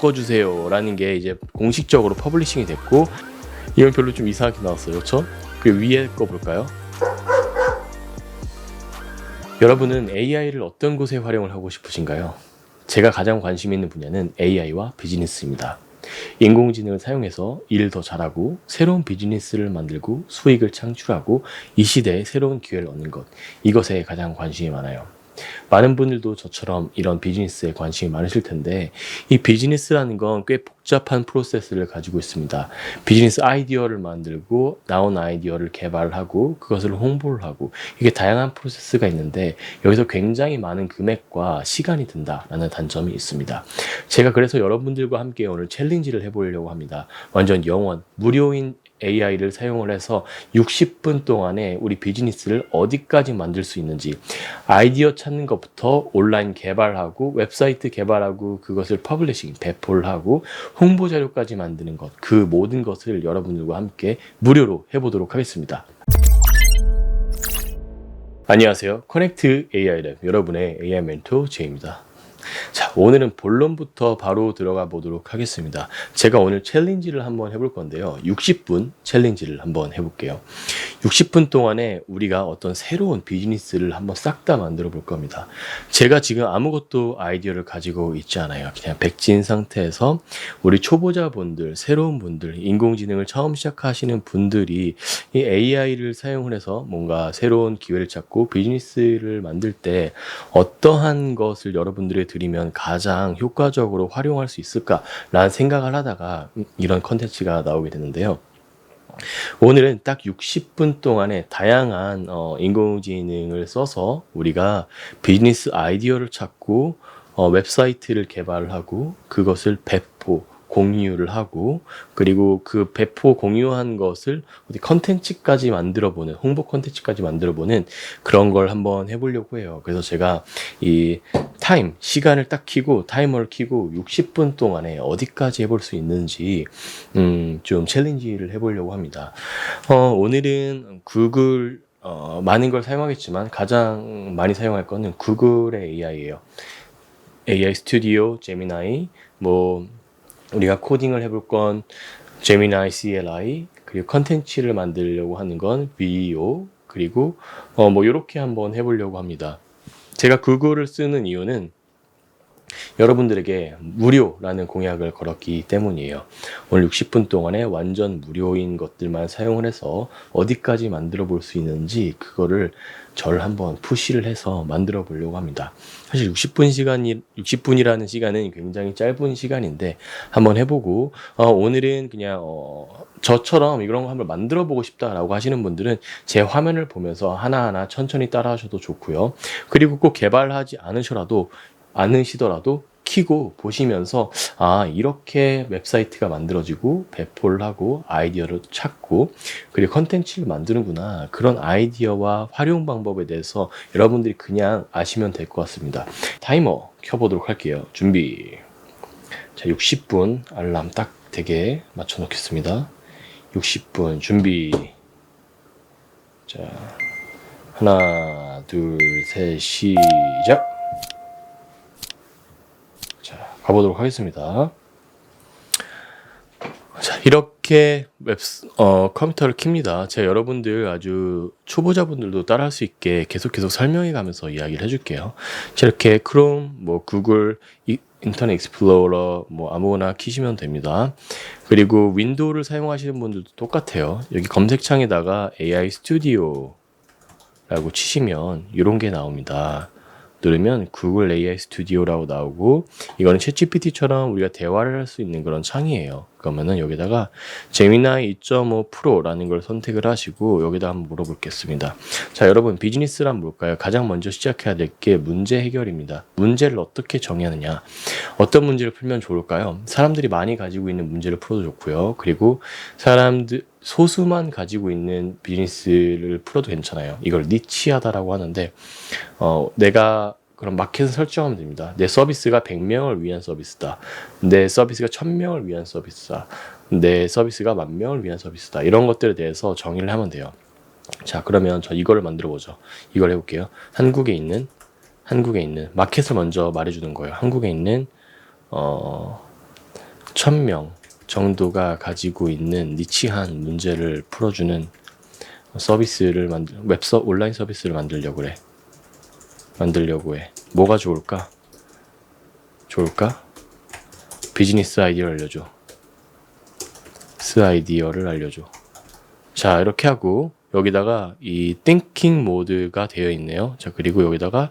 바꿔주세요 라는 게 이제 공식적으로 퍼블리싱이 됐고, 이건 별로 좀 이상하게 나왔어요. 그렇죠? 그 위에 거 볼까요? 여러분은 AI를 어떤 곳에 활용을 하고 싶으신가요? 제가 가장 관심 있는 분야는 AI와 비즈니스입니다. 인공지능을 사용해서 일을 더 잘하고 새로운 비즈니스를 만들고 수익을 창출하고 이 시대에 새로운 기회를 얻는 것, 이것에 가장 관심이 많아요. 많은 분들도 저처럼 이런 비즈니스에 관심이 많으실 텐데, 이 비즈니스라는 건 꽤 복잡한 프로세스를 가지고 있습니다. 비즈니스 아이디어를 만들고 나온 아이디어를 개발하고 그것을 홍보를 하고, 이게 다양한 프로세스가 있는데 여기서 굉장히 많은 금액과 시간이 든다라는 단점이 있습니다. 제가 그래서 여러분들과 함께 오늘 챌린지를 해보려고 합니다. 완전 영원 무료인 AI를 사용을 해서 60분 동안에 우리 비즈니스를 어디까지 만들 수 있는지, 아이디어 찾는 것부터 온라인 개발하고 웹사이트 개발하고 그것을 퍼블리싱, 배포를 하고 홍보 자료까지 만드는 것, 그 모든 것을 여러분들과 함께 무료로 해보도록 하겠습니다. 안녕하세요. 커넥트 AI 랩 여러분의 AI 멘토 제이입니다. 자, 오늘은 본론부터 바로 들어가 보도록 하겠습니다. 제가 오늘 챌린지를 한번 해볼 건데요. 60분 챌린지를 한번 해볼게요. 60분 동안에 우리가 어떤 새로운 비즈니스를 한번 싹 다 만들어 볼 겁니다. 제가 지금 아무것도 아이디어를 가지고 있지 않아요. 그냥 백지인 상태에서 우리 초보자분들, 새로운 분들, 인공지능을 처음 시작하시는 분들이 이 AI를 사용을 해서 뭔가 새로운 기회를 찾고 비즈니스를 만들 때 어떠한 것을 여러분들에 드리면 가장 효과적으로 활용할 수 있을까라는 생각을 하다가 이런 컨텐츠가 나오게 되는데요. 오늘은 딱 60분 동안에 다양한 인공지능을 써서 우리가 비즈니스 아이디어를 찾고 웹사이트를 개발을 하고 그것을 배포, 공유를 하고, 그리고 그 배포 공유한 것을 어디 컨텐츠까지 만들어보는, 홍보 컨텐츠까지 만들어보는 그런 걸 한번 해보려고 해요. 그래서 제가 이 시간을 딱 켜고 타이머를 켜고 60분 동안에 어디까지 해볼 수 있는지 좀 챌린지를 해보려고 합니다. 오늘은 구글 많은 걸 사용하겠지만 가장 많이 사용할 거는 구글의 AI예요. AI 스튜디오, 제미나이, 우리가 코딩을 해볼 건 제미나이 CLI, 그리고 컨텐츠를 만들려고 하는 건 VO, 그리고 이렇게 한번 해보려고 합니다. 제가 구글을 쓰는 이유는 여러분들에게 무료라는 공약을 걸었기 때문이에요. 오늘 60분 동안에 완전 무료인 것들만 사용을 해서 어디까지 만들어 볼 수 있는지 그거를 저를 한번 푸시를 해서 만들어 보려고 합니다. 사실 60분이라는 시간은 굉장히 짧은 시간인데 한번 해보고, 오늘은 그냥 저처럼 이런 거 한번 만들어 보고 싶다라고 하시는 분들은 제 화면을 보면서 하나하나 천천히 따라 하셔도 좋고요. 그리고 꼭 개발하지 않으시더라도 키고 보시면서 이렇게 웹사이트가 만들어지고 배포를 하고 아이디어를 찾고 그리고 컨텐츠를 만드는구나, 그런 아이디어와 활용 방법에 대해서 여러분들이 그냥 아시면 될 것 같습니다. 타이머 켜보도록 할게요. 준비. 자, 60분 알람 딱 되게 맞춰 놓겠습니다. 60분 준비. 자, 하나 둘 셋 시작. 가보도록 하겠습니다. 자, 이렇게 컴퓨터를 킵니다. 제가 여러분들 아주 초보자분들도 따라할 수 있게 계속 설명해 가면서 이야기를 해줄게요. 자, 이렇게 크롬, 구글, 인터넷 익스플로러 아무거나 키시면 됩니다. 그리고 윈도우를 사용하시는 분들도 똑같아요. 여기 검색창에다가 AI 스튜디오라고 치시면 이런 게 나옵니다. 누르면 구글 AI 스튜디오라고 나오고, 이거는 챗GPT처럼 우리가 대화를 할 수 있는 그런 창이에요. 그러면은 여기다가 제미나이 2.5 프로라는 걸 선택을 하시고 여기다 한번 물어보겠습니다. 자, 여러분, 비즈니스란 뭘까요? 가장 먼저 시작해야 될 게 문제 해결입니다. 문제를 어떻게 정의하느냐, 어떤 문제를 풀면 좋을까요? 사람들이 많이 가지고 있는 문제를 풀어도 좋고요. 그리고 소수만 가지고 있는 비즈니스를 풀어도 괜찮아요. 이걸 니치하다라고 하는데, 내가 그럼 마켓을 설정하면 됩니다. 내 서비스가 100명을 위한 서비스다. 내 서비스가 1000명을 위한 서비스다. 내 서비스가 10,000명을 위한 서비스다. 이런 것들에 대해서 정의를 하면 돼요. 자, 그러면 저 이거를 만들어 보죠. 이걸 해볼게요. 한국에 있는 마켓을 먼저 말해주는 거예요. 한국에 있는 1000명 정도가 가지고 있는 니치한 문제를 풀어주는 서비스를 온라인 서비스를 만들려고 해. 뭐가 좋을까? 비즈니스 아이디어를 알려줘. 자, 이렇게 하고 여기다가 이 thinking 모드가 되어 있네요. 자, 그리고 여기다가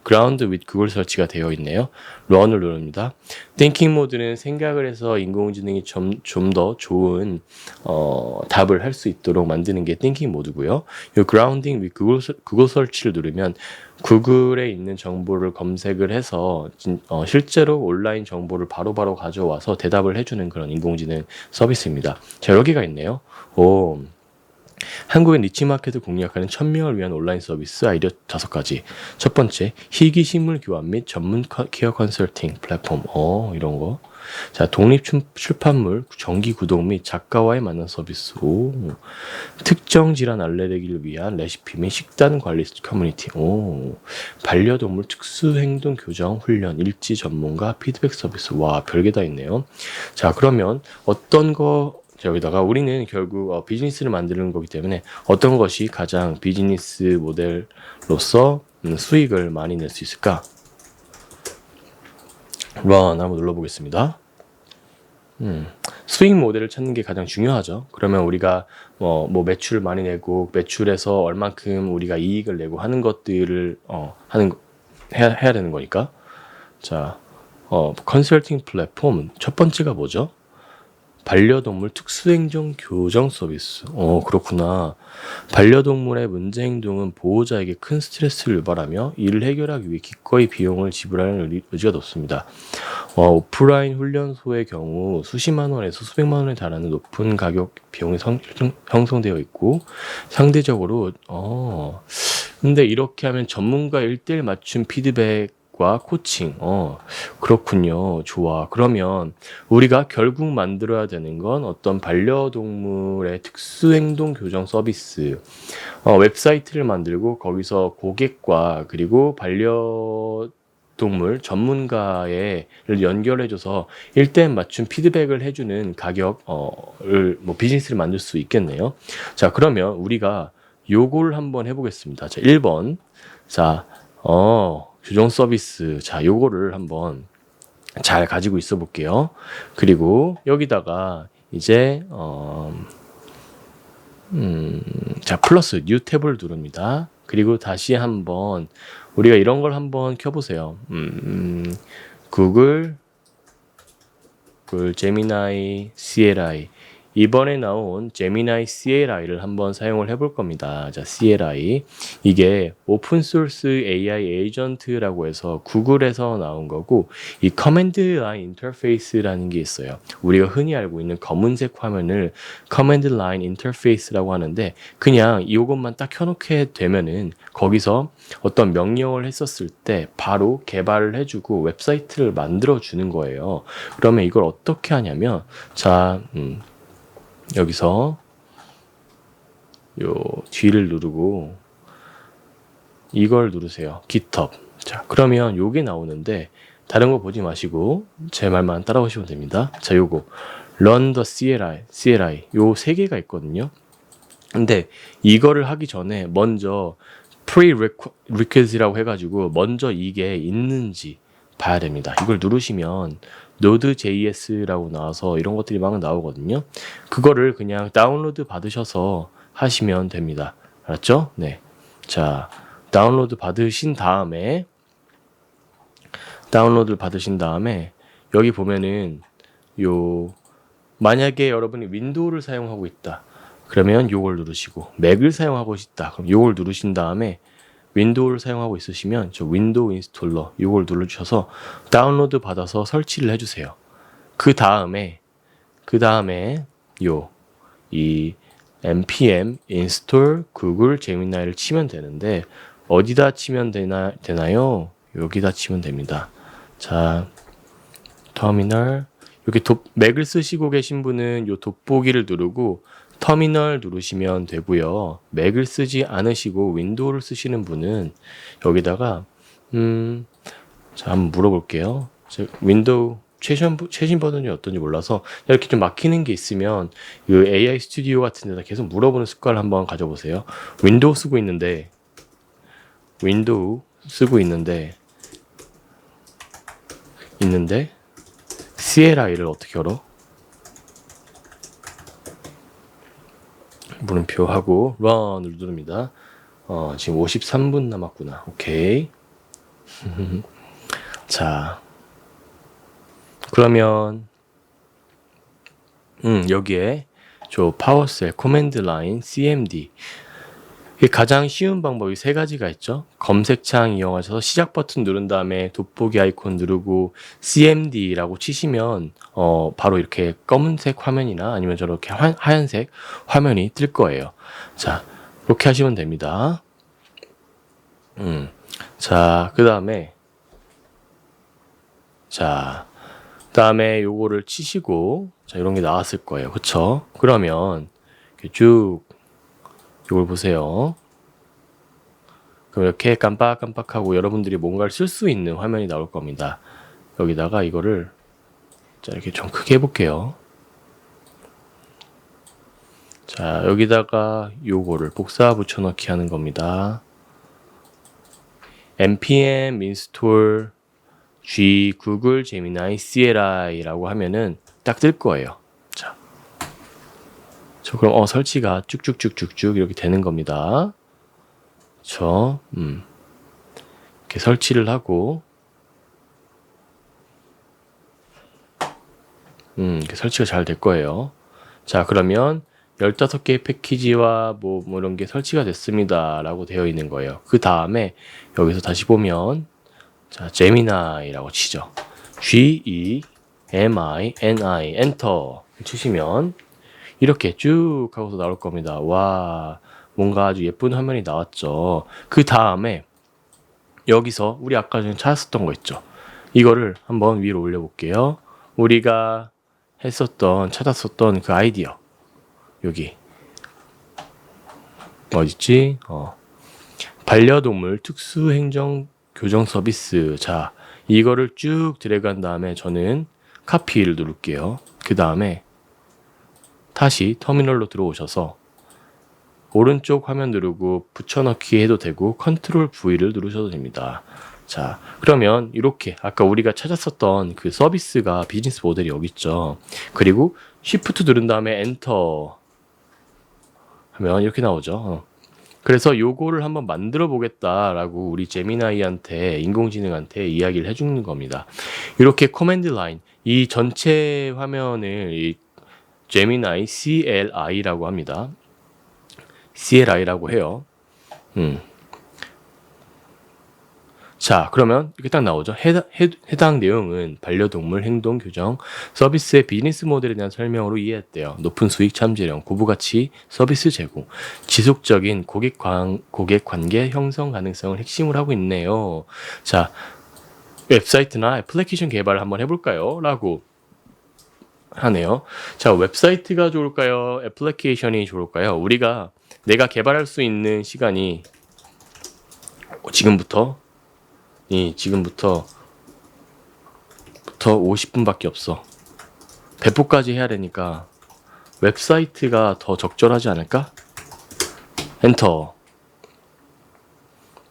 ground with 구글 서치가 되어 있네요. run을 누릅니다. thinking 모드는 생각을 해서 인공지능이 좀 더 좋은 답을 할 수 있도록 만드는 게 thinking 모드고요. 이 grounding with 구글 서치를 누르면 구글에 있는 정보를 검색을 해서 실제로 온라인 정보를 바로바로 가져와서 대답을 해주는 그런 인공지능 서비스입니다. 자, 여기가 있네요. 한국의 니치마켓을 공략하는 1000명을 위한 온라인 서비스 아이디어 5가지. 첫 번째, 희귀 식물 교환 및 전문 케어 컨설팅 플랫폼. 이런 거. 자, 독립 출판물 정기 구독 및 작가와의 만남 서비스. 특정 질환 알레르기를 위한 레시피 및 식단 관리 커뮤니티. 반려동물 특수 행동 교정 훈련 일지 전문가 피드백 서비스. 와, 별게 다 있네요. 자, 그러면 어떤 거 여기다가 우리는 결국 비즈니스를 만드는 거기 때문에 어떤 것이 가장 비즈니스 모델로서 수익을 많이 낼 수 있을까? 한번 눌러보겠습니다. 수익 모델을 찾는 게 가장 중요하죠. 그러면 우리가 뭐 매출을 많이 내고 매출에서 얼만큼 우리가 이익을 내고 하는 것들을 해야 되는 거니까. 자, 컨설팅 플랫폼 첫 번째가 뭐죠? 반려동물 특수행동 교정 서비스. 그렇구나. 반려동물의 문제 행동은 보호자에게 큰 스트레스를 유발하며 이를 해결하기 위해 기꺼이 비용을 지불하는 의지가 높습니다. 오프라인 훈련소의 경우 수십만 원에서 수백만 원에 달하는 높은 가격 비용이 형성되어 있고 상대적으로 근데 이렇게 하면 전문가 1:1 맞춤 피드백 코칭. 그렇군요. 좋아. 그러면 우리가 결국 만들어야 되는 건 어떤 반려동물의 특수행동 교정 서비스. 웹사이트를 만들고 거기서 고객과 그리고 반려동물 전문가를 연결해줘서 1:1 맞춤 피드백을 해주는 가격을 비즈니스를 만들 수 있겠네요. 자, 그러면 우리가 요걸 한번 해보겠습니다. 자, 1번. 자, 교정 서비스. 자, 요거를 한번 잘 가지고 있어 볼게요. 그리고 여기다가 이제 자, 플러스 뉴 탭을 누릅니다. 그리고 다시 한번 우리가 이런 걸 한번 켜보세요. 구글 제미나이 CLI 이번에 나온 제미나이 CLI를 한번 사용을 해볼 겁니다. 자, CLI 이게 오픈소스 AI 에이전트라고 해서 구글에서 나온 거고 이 커맨드 라인 인터페이스라는 게 있어요. 우리가 흔히 알고 있는 검은색 화면을 커맨드 라인 인터페이스라고 하는데 그냥 이것만 딱 켜놓게 되면은 거기서 어떤 명령을 했었을 때 바로 개발을 해주고 웹사이트를 만들어 주는 거예요. 그러면 이걸 어떻게 하냐면 자, 여기서 요 뒤를 누르고 이걸 누르세요. GitHub. 자, 그러면 요게 나오는데 다른 거 보지 마시고 제 말만 따라오시면 됩니다. 자, 요거 Run the CLI 요 세 개가 있거든요. 근데 이거를 하기 전에 먼저 prerequisite이라고 해가지고 먼저 이게 있는지 봐야 됩니다. 이걸 누르시면 Node.js라고 나와서 이런 것들이 막 나오거든요. 그거를 그냥 다운로드 받으셔서 하시면 됩니다. 알았죠? 네. 자, 다운로드 받으신 다음에 여기 보면은 만약에 여러분이 윈도우를 사용하고 있다. 그러면 요걸 누르시고 맥을 사용하고 싶다. 그럼 요걸 누르신 다음에 윈도우를 사용하고 있으시면 저 윈도우 인스톨러 이걸 눌러주셔서 다운로드 받아서 설치를 해주세요. 그 다음에 이 npm install 구글 제미나이를 치면 되는데 어디다 치면 되나요? 여기다 치면 됩니다. 자, 터미널 여기 맥을 쓰시고 계신 분은 요 돋보기를 누르고 터미널 누르시면 되고요. 맥을 쓰지 않으시고 윈도우를 쓰시는 분은 여기다가 자, 한번 물어볼게요. 윈도우 최신 버전이 어떤지 몰라서 이렇게 좀 막히는 게 있으면 그 AI 스튜디오 같은 데다 계속 물어보는 습관을 한번 가져보세요. 윈도우 쓰고 있는데 CLI를 어떻게 열어? 물음표 하고 run을 누릅니다. 지금 53분 남았구나. 오케이. 자, 그러면 여기에 저 파워셀, 코맨드 라인, CMD 가장 쉬운 방법이 세 가지가 있죠. 검색창 이용하셔서 시작 버튼 누른 다음에 돋보기 아이콘 누르고 CMD라고 치시면 바로 이렇게 검은색 화면이나 아니면 저렇게 하얀색 화면이 뜰 거예요. 자, 그렇게 하시면 됩니다. 자, 그 다음에 요거를 치시고, 자, 이런 게 나왔을 거예요. 그쵸? 그러면, 이렇게 쭉, 요걸 보세요. 그럼 이렇게 깜빡깜빡하고 여러분들이 뭔가를 쓸 수 있는 화면이 나올 겁니다. 여기다가 이거를, 자, 이렇게 좀 크게 해볼게요. 자, 여기다가 요거를 복사 붙여넣기 하는 겁니다. npm install g google gemini CLI라고 하면은 딱 뜰 거예요. 자, 그럼 설치가 쭉쭉쭉쭉쭉 이렇게 되는 겁니다. 이렇게 설치를 하고 이렇게 설치가 잘 될 거예요. 자, 그러면 15개의 패키지와 뭐 이런 게 설치가 됐습니다 라고 되어 있는 거예요. 그 다음에 여기서 다시 보면 자, 제미나이라고 치죠. Gemini 엔터 치시면 이렇게 쭉 하고서 나올 겁니다. 와, 뭔가 아주 예쁜 화면이 나왔죠. 그 다음에 여기서 우리 아까 전에 찾았었던 거 있죠. 이거를 한번 위로 올려볼게요. 우리가 찾았었던 그 아이디어. 여기 어딨지? 반려동물 특수행정 교정 서비스. 자, 이거를 쭉 드래그한 다음에 저는 카피를 누를게요. 그 다음에 다시 터미널로 들어오셔서 오른쪽 화면 누르고 붙여넣기 해도 되고 컨트롤 V를 누르셔도 됩니다. 자, 그러면 이렇게 아까 우리가 찾았었던 그 서비스가 비즈니스 모델이 여기 있죠. 그리고 Shift 누른 다음에 엔터 하면 이렇게 나오죠. 그래서 요거를 한번 만들어 보겠다라고 우리 제미나이한테 인공지능한테 이야기를 해주는 겁니다. 이렇게 코맨드 라인 이 전체 화면을 이 제미나이 CLI라고 합니다. CLI라고 해요. 자, 그러면 이렇게 딱 나오죠. 해당 내용은 반려동물 행동 교정 서비스의 비즈니스 모델에 대한 설명으로 이해했대요. 높은 수익 참재령, 고부가치 서비스 제공, 지속적인 고객 관계 형성 가능성을 핵심으로 하고 있네요. 자, 웹사이트나 애플리케이션 개발을 한번 해볼까요? 라고 하네요. 자, 웹사이트가 좋을까요? 애플리케이션이 좋을까요? 내가 개발할 수 있는 시간이 지금부터 50분밖에 없어. 배포까지 해야 되니까 웹사이트가 더 적절하지 않을까? 엔터.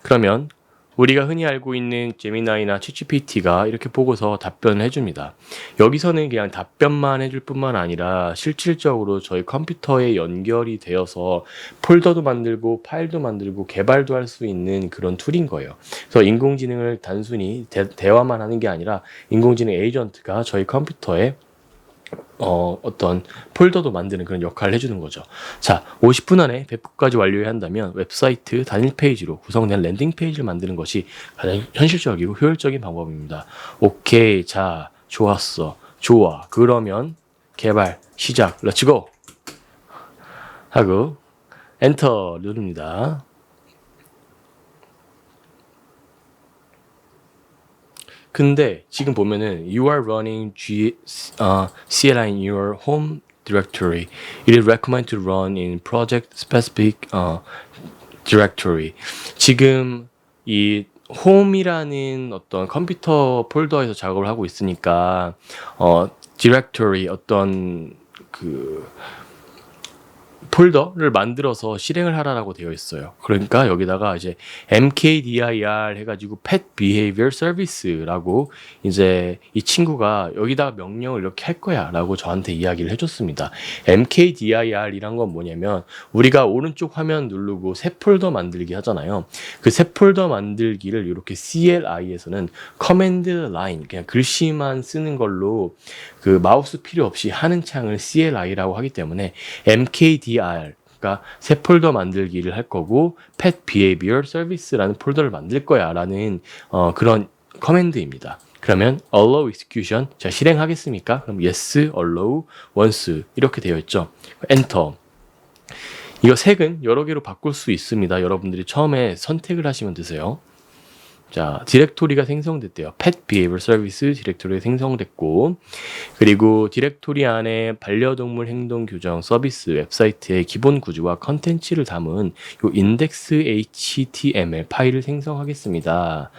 그러면 우리가 흔히 알고 있는 제미나이나 챗GPT가 이렇게 보고서 답변을 해줍니다. 여기서는 그냥 답변만 해줄 뿐만 아니라 실질적으로 저희 컴퓨터에 연결이 되어서 폴더도 만들고 파일도 만들고 개발도 할 수 있는 그런 툴인 거예요. 그래서 인공지능을 단순히 대화만 하는 게 아니라 인공지능 에이전트가 저희 컴퓨터에 어떤 폴더도 만드는 그런 역할을 해주는 거죠. 자, 50분 안에 배포까지 완료해야 한다면 웹사이트 단일 페이지로 구성된 랜딩 페이지를 만드는 것이 가장 현실적이고 효율적인 방법입니다. 오케이, 자, 좋았어. 좋아. 그러면 개발 시작. 렛츠고! 하고 엔터 누릅니다. 근데 지금 보면은 you are running CLI in your home directory. It is recommended to run in project specific directory. 지금 이 홈이라는 어떤 컴퓨터 폴더에서 작업을 하고 있으니까 디렉토리 어떤 그 폴더를 만들어서 실행을 하라라고 되어 있어요. 그러니까 여기다가 이제 mkdir 해가지고 pet behavior service라고 이제 이 친구가 여기다가 명령을 이렇게 할 거야 라고 저한테 이야기를 해줬습니다. mkdir이란 건 뭐냐면 우리가 오른쪽 화면 누르고 새 폴더 만들기 하잖아요. 그 새 폴더 만들기를 이렇게 CLI에서는 커맨드 라인 그냥 글씨만 쓰는 걸로 그 마우스 필요 없이 하는 창을 CLI라고 하기 때문에 mkdir가 새 폴더 만들기를 할 거고 pet behavior service라는 폴더를 만들 거야 라는 그런 커맨드입니다. 그러면 allow execution 자 실행하겠습니까? 그럼 yes, allow, once 이렇게 되어 있죠. 엔터. 이거 색은 여러 개로 바꿀 수 있습니다. 여러분들이 처음에 선택을 하시면 되세요. 자, 디렉토리가 생성됐대요. pet behavior service 디렉토리가 생성됐고, 그리고 디렉토리 안에 반려동물 행동 규정 서비스 웹사이트의 기본 구조와 컨텐츠를 담은 요 index html 파일을 생성하겠습니다.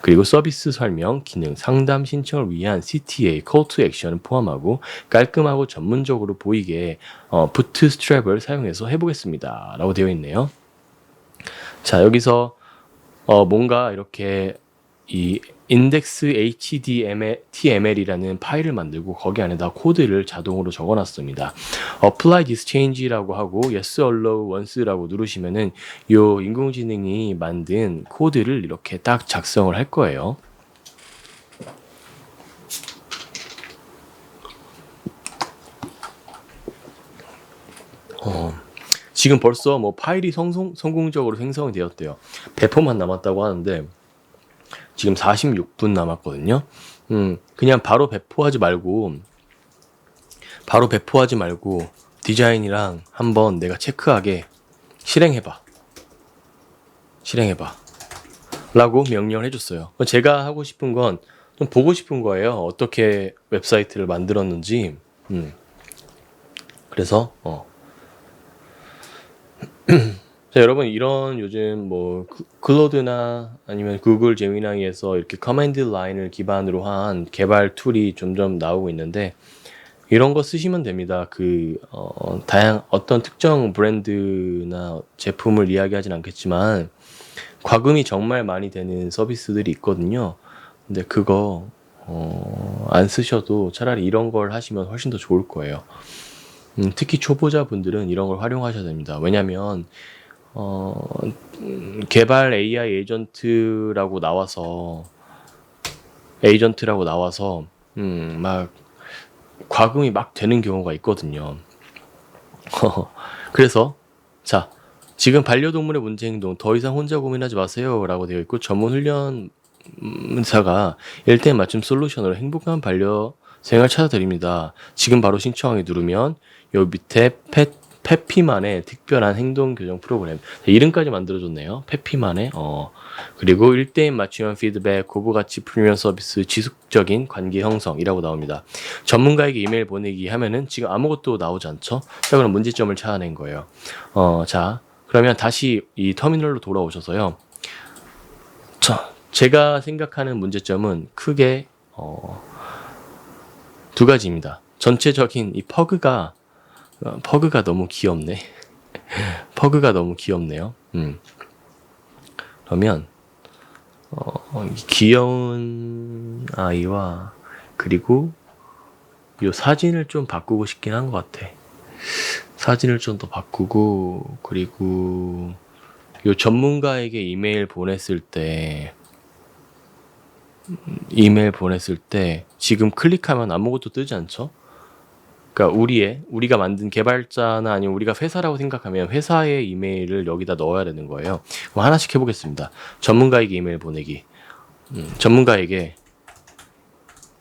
그리고 서비스 설명, 기능, 상담 신청을 위한 CTA, call to action을 포함하고 깔끔하고 전문적으로 보이게 부트스트랩을 사용해서 해보겠습니다. 라고 되어 있네요. 자, 여기서 뭔가 이렇게 이 index html이라는 파일을 만들고 거기 안에다 코드를 자동으로 적어놨습니다. apply this change라고 하고 yes, allow, once라고 누르시면은 요 인공지능이 만든 코드를 이렇게 딱 작성을 할 거예요. 지금 벌써 뭐 파일이 성공적으로 생성이 되었대요. 배포만 남았다고 하는데 지금 46분 남았거든요. 그냥 바로 배포하지 말고 디자인이랑 한번 내가 체크하게 실행해봐 라고 명령을 해줬어요. 제가 하고 싶은 건 좀 보고 싶은 거예요. 어떻게 웹사이트를 만들었는지. 그래서 자, 여러분 이런 요즘 뭐 클로드나 아니면 구글 제미나이에서 이렇게 커맨드 라인을 기반으로 한 개발 툴이 점점 나오고 있는데 이런 거 쓰시면 됩니다. 어떤 특정 브랜드나 제품을 이야기하진 않겠지만 과금이 정말 많이 되는 서비스들이 있거든요. 근데 그거 안 쓰셔도 차라리 이런 걸 하시면 훨씬 더 좋을 거예요. 특히 초보자분들은 이런 걸 활용하셔야 됩니다. 왜냐면 개발 AI 에이전트라고 나와서 막 과금이 막 되는 경우가 있거든요. 그래서 자, 지금 반려동물의 문제 행동 더 이상 혼자 고민하지 마세요 라고 되어 있고 전문 훈련사가 1대1 맞춤 솔루션으로 행복한 반려 생활 찾아드립니다. 지금 바로 신청하기 누르면 요 밑에 페피만의 특별한 행동 교정 프로그램 이름까지 만들어줬네요. 페피만의 그리고 1대1 맞춤형 피드백, 고부가치 프리미엄 서비스, 지속적인 관계 형성이라고 나옵니다. 전문가에게 이메일 보내기 하면은 지금 아무것도 나오지 않죠? 자, 그럼 문제점을 찾아낸 거예요. 자, 그러면 다시 이 터미널로 돌아오셔서요. 자, 제가 생각하는 문제점은 크게 두 가지입니다. 전체적인 이 퍼그가 너무 귀엽네. 퍼그가 너무 귀엽네요. 그러면 귀여운 아이와 그리고 이 사진을 좀 바꾸고 싶긴 한 것 같아. 사진을 좀 더 바꾸고 그리고 이 전문가에게 이메일 보냈을 때 지금 클릭하면 아무것도 뜨지 않죠? 그러니까 우리가 만든 개발자나 아니면 우리가 회사라고 생각하면 회사의 이메일을 여기다 넣어야 되는 거예요. 그럼 하나씩 해보겠습니다. 전문가에게 이메일 보내기. 전문가에게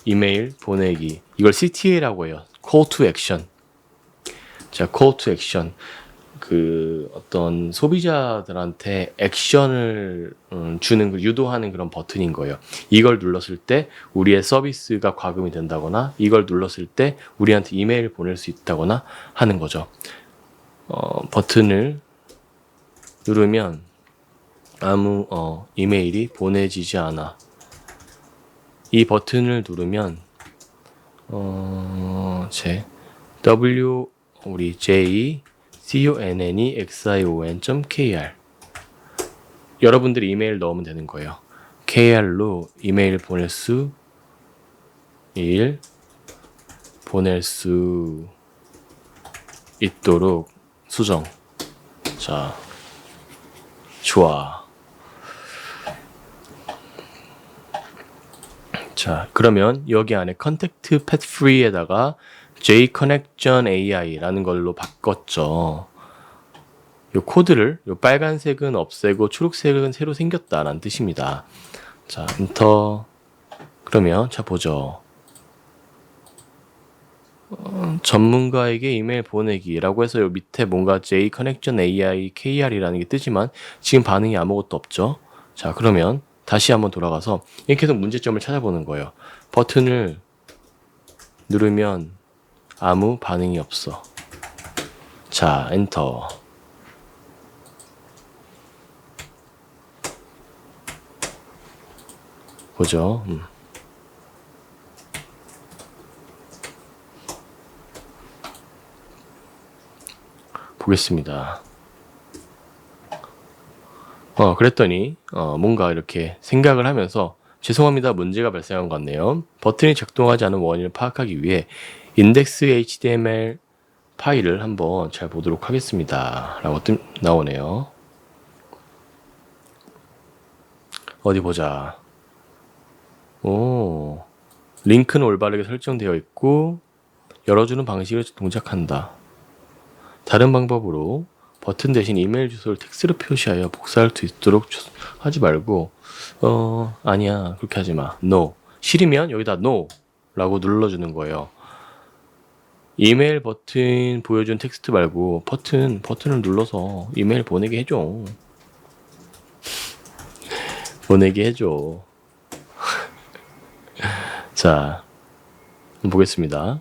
이메일 보내기. 이걸 CTA라고 해요. Call to Action. 자, Call to Action. 어떤 소비자들한테 액션을 주는 걸 유도하는 그런 버튼인 거예요. 이걸 눌렀을 때 우리의 서비스가 과금이 된다거나 이걸 눌렀을 때 우리한테 이메일을 보낼 수 있다거나 하는 거죠. 버튼을 누르면 아무 이메일이 보내지지 않아. 이 버튼을 누르면 우리 JCONNEXION.KR 여러분들이 이메일 넣으면 되는 거예요. KR로 이메일 보낼 수 있도록 수정. 자, 좋아. 자, 그러면 여기 안에 컨택트 펫 프리에다가 J-Connection AI라는 걸로 바꿨죠. 요 코드를 요 빨간색은 없애고 초록색은 새로 생겼다라는 뜻입니다. 자, 엔터. 그러면 자 보죠. 전문가에게 이메일 보내기라고 해서 요 밑에 뭔가 J-Connection AI KR이라는 게 뜨지만 지금 반응이 아무것도 없죠. 자, 그러면 다시 한번 돌아가서 이렇게 계속 문제점을 찾아보는 거예요. 버튼을 누르면 아무 반응이 없어. 자, 엔터. 보죠. 보겠습니다. 그랬더니 뭔가 이렇게 생각을 하면서 죄송합니다. 문제가 발생한 것 같네요. 버튼이 작동하지 않은 원인을 파악하기 위해 index HTML 파일을 한번 잘 보도록 하겠습니다. 라고 나오네요. 어디 보자. 오, 링크는 올바르게 설정되어 있고 열어주는 방식을 동작한다. 다른 방법으로 버튼 대신 이메일 주소를 텍스트로 표시하여 복사할 수 있도록 하지 말고 아니야, 그렇게 하지 마. No. 싫으면 여기다 No 라고 눌러주는 거예요. 이메일 버튼 보여준 텍스트 말고 버튼을 눌러서 이메일 보내게 해줘. 보내게 해줘. 자, 보겠습니다.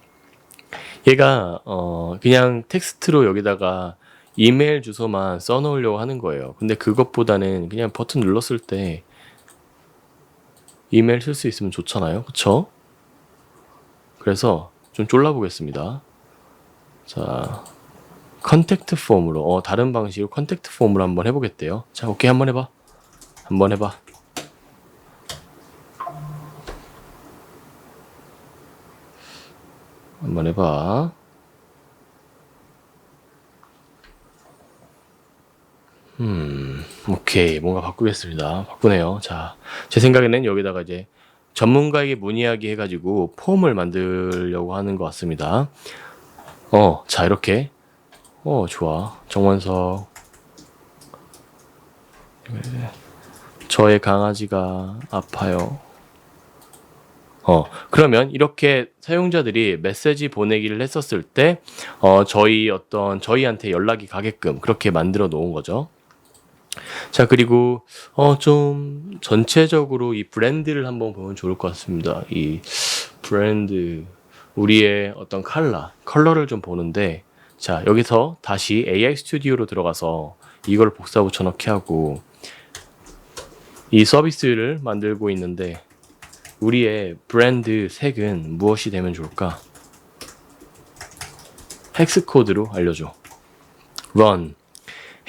얘가 그냥 텍스트로 여기다가 이메일 주소만 써놓으려고 하는 거예요. 근데 그것보다는 그냥 버튼 눌렀을 때 이메일 쓸 수 있으면 좋잖아요. 그쵸? 그래서 좀 쫄라보겠습니다. 자, 컨택트 폼으로 다른 방식으로 컨택트 폼으로 한번 해보겠대요. 자, 오케이. 한번 해봐. 한번 해봐. 오케이. 뭔가 바꾸겠습니다. 바꾸네요. 자, 제 생각에는 여기다가 이제 전문가에게 문의하기 해가지고 폼을 만들려고 하는 것 같습니다. 자, 이렇게. 좋아. 정원석. 저의 강아지가 아파요. 그러면 이렇게 사용자들이 메시지 보내기를 했었을 때, 저희한테 연락이 가게끔 그렇게 만들어 놓은 거죠. 자, 그리고, 좀 전체적으로 이 브랜드를 한번 보면 좋을 것 같습니다. 이 브랜드, 우리의 어떤 컬러를 좀 보는데, 자, 여기서 다시 AI 스튜디오로 들어가서 이걸 복사 붙여넣기 하고, 이 서비스를 만들고 있는데, 우리의 브랜드 색은 무엇이 되면 좋을까? 헥스코드로 알려줘. run.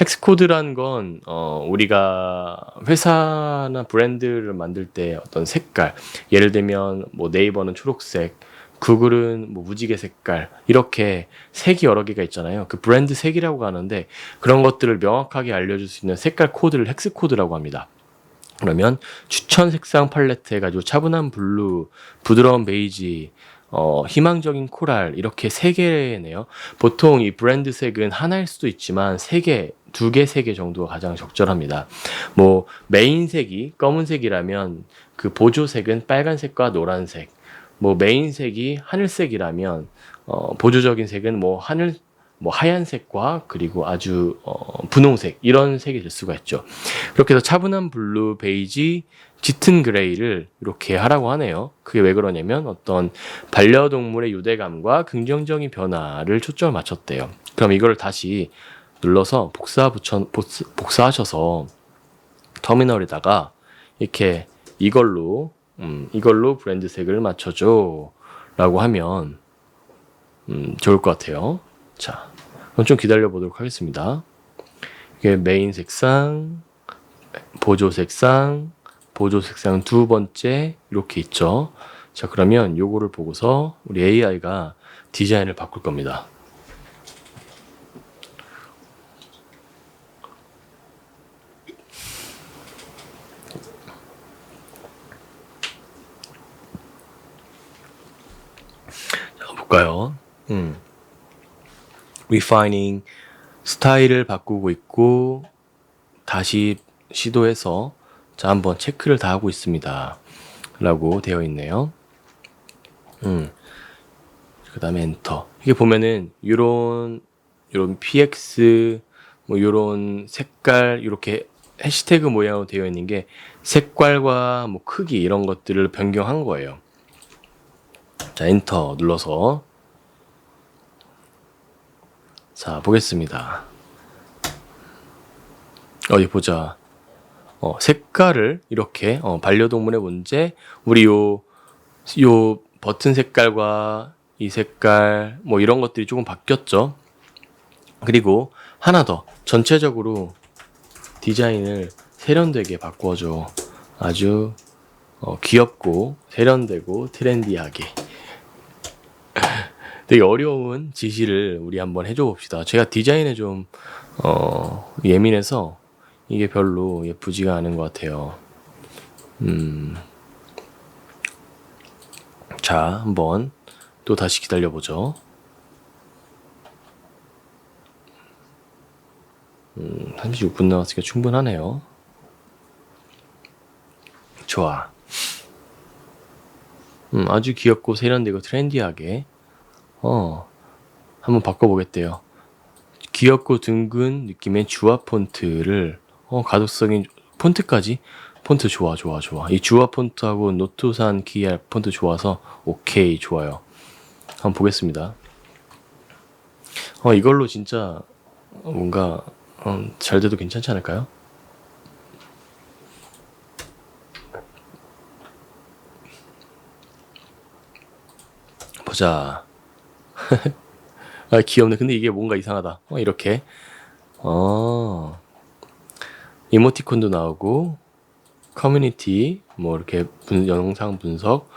헥스코드란 건 우리가 회사나 브랜드를 만들 때 어떤 색깔, 예를 들면 뭐 네이버는 초록색, 구글은 뭐 무지개 색깔, 이렇게 색이 여러 개가 있잖아요. 그 브랜드 색이라고 하는데 그런 것들을 명확하게 알려줄 수 있는 색깔 코드를 헥스코드라고 합니다. 그러면 추천 색상 팔레트 해가지고 차분한 블루, 부드러운 베이지, 희망적인 코랄, 이렇게 3개네요. 보통 이 브랜드 색은 하나일 수도 있지만 3개, 2개, 3개 정도가 가장 적절합니다. 뭐 메인색이 검은색이라면 그 보조색은 빨간색과 노란색, 뭐 메인색이 하늘색이라면 보조적인 색은 뭐 하얀색과 그리고 아주 분홍색, 이런 색이 될 수가 있죠. 그렇게 해서 차분한 블루, 베이지, 짙은 그레이를 이렇게 하라고 하네요. 그게 왜 그러냐면 어떤 반려동물의 유대감과 긍정적인 변화를 초점을 맞췄대요. 그럼 이걸 다시 눌러서 복사하셔서 터미널에다가 이렇게 이걸로 브랜드색을 맞춰줘 라고 하면 좋을 것 같아요. 자, 그럼 좀 기다려 보도록 하겠습니다. 이게 메인 색상, 보조 색상 두 번째 이렇게 있죠. 자, 그러면 요거를 보고서 우리 AI가 디자인을 바꿀 겁니다. 자, 볼까요? refining 스타일을 바꾸고 있고 다시 시도해서 자, 한번 체크를 다 하고 있습니다. 라고 되어 있네요. 그 다음에 엔터. 이게 보면은 요런 px 뭐 요런 색깔 이렇게 해시태그 모양으로 되어 있는 게 색깔과 뭐 크기 이런 것들을 변경한 거예요. 자, 엔터 눌러서 자, 보겠습니다. 어디 보자. 색깔을 이렇게 반려동물의 문제 우리 요 버튼 색깔과 이 색깔 뭐 이런 것들이 조금 바뀌었죠. 그리고 하나 더 전체적으로 디자인을 세련되게 바꿔줘. 아주 귀엽고 세련되고 트렌디하게. 되게 어려운 지시를 우리 한번 해줘 봅시다. 제가 디자인에 좀 예민해서 이게 별로 예쁘지가 않은 것 같아요. 자, 한번 또 다시 기다려보죠. 36분 남았으니까 충분하네요. 좋아. 아주 귀엽고 세련되고 트렌디하게 한번 바꿔보겠대요. 귀엽고 둥근 느낌의 주화 폰트를 가독성인 폰트까지 폰트 좋아. 이 주화 폰트하고 노트산 기알 폰트 좋아서 오케이 좋아요. 한번 보겠습니다. 이걸로 진짜 뭔가 잘 돼도 괜찮지 않을까요? 보자. 아, 귀엽네. 근데 이게 뭔가 이상하다. 이렇게 이모티콘도 나오고 커뮤니티 뭐 이렇게 영상 분석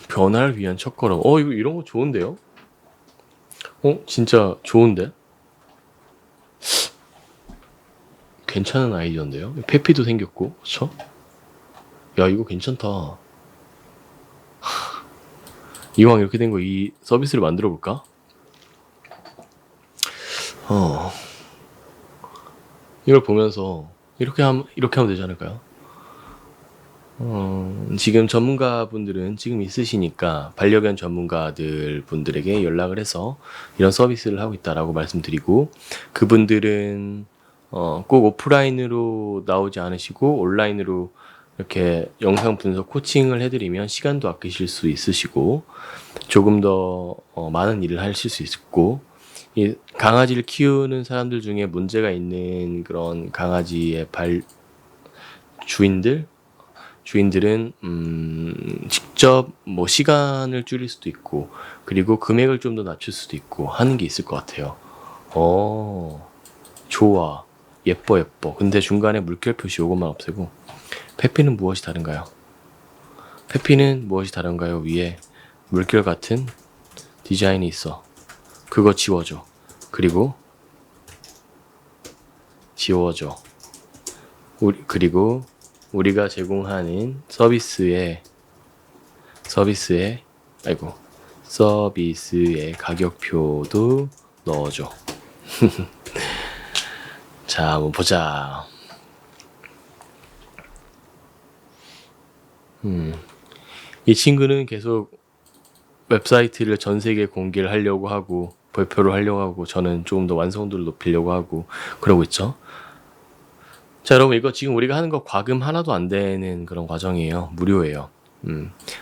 변화를 위한 첫걸음. 이거 이런 거 좋은데요? 진짜 좋은데? 괜찮은 아이디어인데요? 페피도 생겼고, 그쵸? 야, 이거 괜찮다. 이왕 이렇게 된 거 이 서비스를 만들어 볼까? 이걸 보면서 이렇게 하면 되지 않을까요? 지금 전문가분들은 지금 있으시니까 반려견 전문가들 분들에게 연락을 해서 이런 서비스를 하고 있다라고 말씀드리고 그분들은 꼭 오프라인으로 나오지 않으시고 온라인으로 이렇게 영상 분석 코칭을 해드리면 시간도 아끼실 수 있으시고 조금 더 많은 일을 하실 수 있고 이 강아지를 키우는 사람들 중에 문제가 있는 그런 강아지의 주인들은 직접 뭐 시간을 줄일 수도 있고 그리고 금액을 좀 더 낮출 수도 있고 하는 게 있을 것 같아요. 좋아. 예뻐. 근데 중간에 물결 표시 요것만 없애고 페피는 무엇이 다른가요? 위에 물결 같은 디자인이 있어. 그거 지워줘. 그리고 그리고 우리가 제공하는 서비스의 가격표도 넣어줘. 자, 한번 보자. 이 친구는 계속 웹사이트를 전 세계에 공개를 하려고 하고 발표를 하려고 하고 저는 조금 더 완성도를 높이려고 하고 그러고 있죠. 자, 여러분 이거 지금 우리가 하는 거 과금 하나도 안 되는 그런 과정이에요. 무료예요.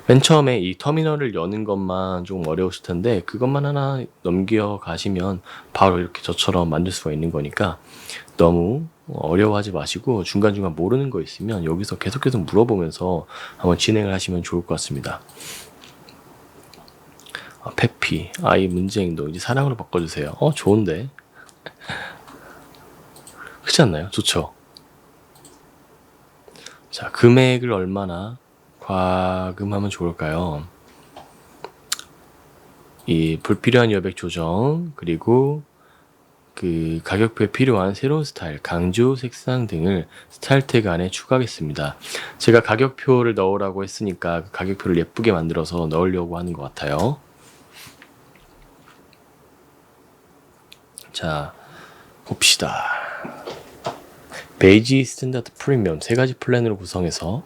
맨 처음에 이 터미널을 여는 것만 좀 어려우실 텐데 그것만 하나 넘겨가시면 바로 이렇게 저처럼 만들 수가 있는 거니까 너무 어려워하지 마시고 중간중간 모르는 거 있으면 여기서 계속 물어보면서 한번 진행을 하시면 좋을 것 같습니다. 페피, 아이 문제 행동 이제 사랑으로 바꿔주세요. 좋은데? 그렇지 않나요? 좋죠. 자, 금액을 얼마나 과금하면 좋을까요? 이 불필요한 여백 조정, 그리고 그 가격표에 필요한 새로운 스타일, 강조, 색상 등을 스타일 태그 안에 추가하겠습니다. 제가 가격표를 넣으라고 했으니까 그 가격표를 예쁘게 만들어서 넣으려고 하는 것 같아요. 자, 봅시다. 베이지, 스탠다드, 프리미엄 세 가지 플랜으로 구성해서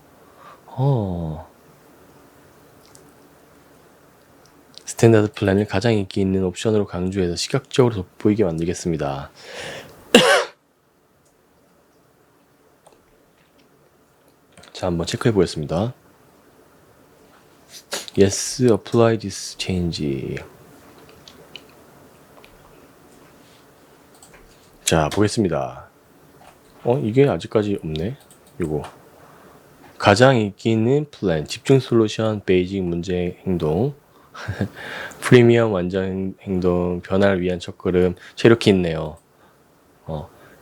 스탠다드 플랜을 가장 인기 있는 옵션으로 강조해서 시각적으로 돋보이게 만들겠습니다. 자, 한번 체크해 보겠습니다. Yes, apply this change. 자, 보겠습니다. 이게 아직까지 없네. 요거 가장 인기 있는 플랜, 집중 솔루션, 베이직 문제 행동, 프리미엄 완전 행동, 변화를 위한 첫걸음, 이렇게 있네요.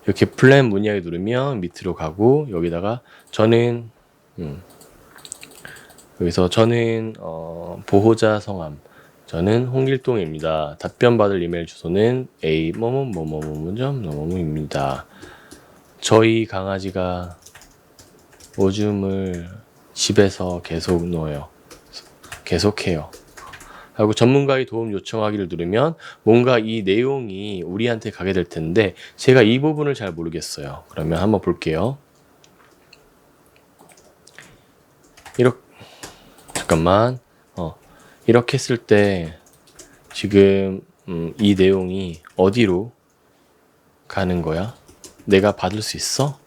이렇게 플랜 문의하기 누르면 밑으로 가고 여기다가 저는 여기서 저는 보호자 성함, 저는 홍길동입니다. 답변 받을 이메일 주소는 a 뭐뭐뭐뭐뭐점뭐뭐입니다. 저희 강아지가 오줌을 집에서 계속 넣어요. 계속해요. 하고 전문가의 도움 요청하기를 누르면 뭔가 이 내용이 우리한테 가게 될 텐데 제가 이 부분을 잘 모르겠어요. 그러면 한번 볼게요. 이렇게 잠깐만 이렇게 했을 때 지금 이 내용이 어디로 가는 거야? 내가 받을 수 있어?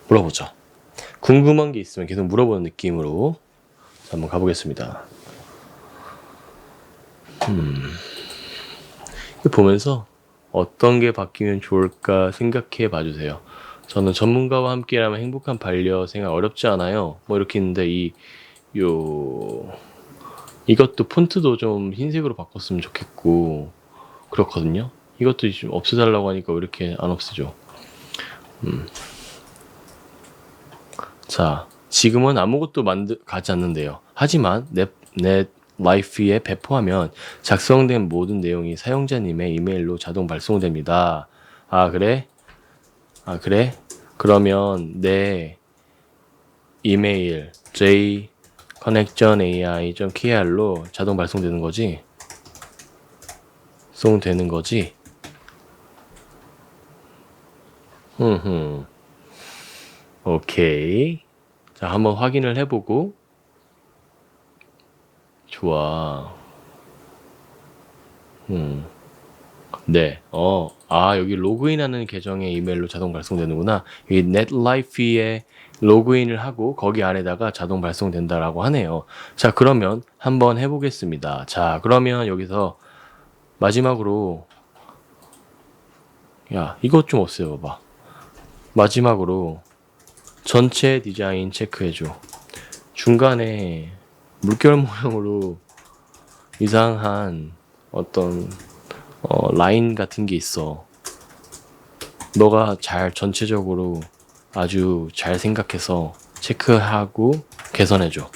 물어보죠. 궁금한 게 있으면 계속 물어보는 느낌으로 한번 가보겠습니다. 보면서 어떤 게 바뀌면 좋을까 생각해 봐주세요. 저는 전문가와 함께라면 행복한 반려생활 어렵지 않아요. 뭐 이렇게 있는데 이것도 폰트도 좀 흰색으로 바꿨으면 좋겠고 그렇거든요. 이것도 좀 없애달라고 하니까 왜 이렇게 안 없애죠? 자, 지금은 아무것도 가지 않는데요. 하지만 넷라이프에 배포하면 작성된 모든 내용이 사용자님의 이메일로 자동 발송됩니다. 아, 그래? 그러면 내 이메일 jconnectionai.kr로 자동 발송되는 거지? 송되는 거지? 오케이. 자, 한번 확인을 해보고. 좋아. 네. 여기 로그인하는 계정의 이메일로 자동 발송되는구나. 여기 넷라이프에 로그인을 하고 거기 안에다가 자동 발송된다라고 하네요. 자, 그러면 한번 해보겠습니다. 자, 그러면 여기서 마지막으로 이것 좀 없애봐봐. 마지막으로 전체 디자인 체크해줘. 중간에 물결 모양으로 이상한 어떤 라인 같은 게 있어. 너가 전체적으로 아주 잘 생각해서 체크하고 개선해줘.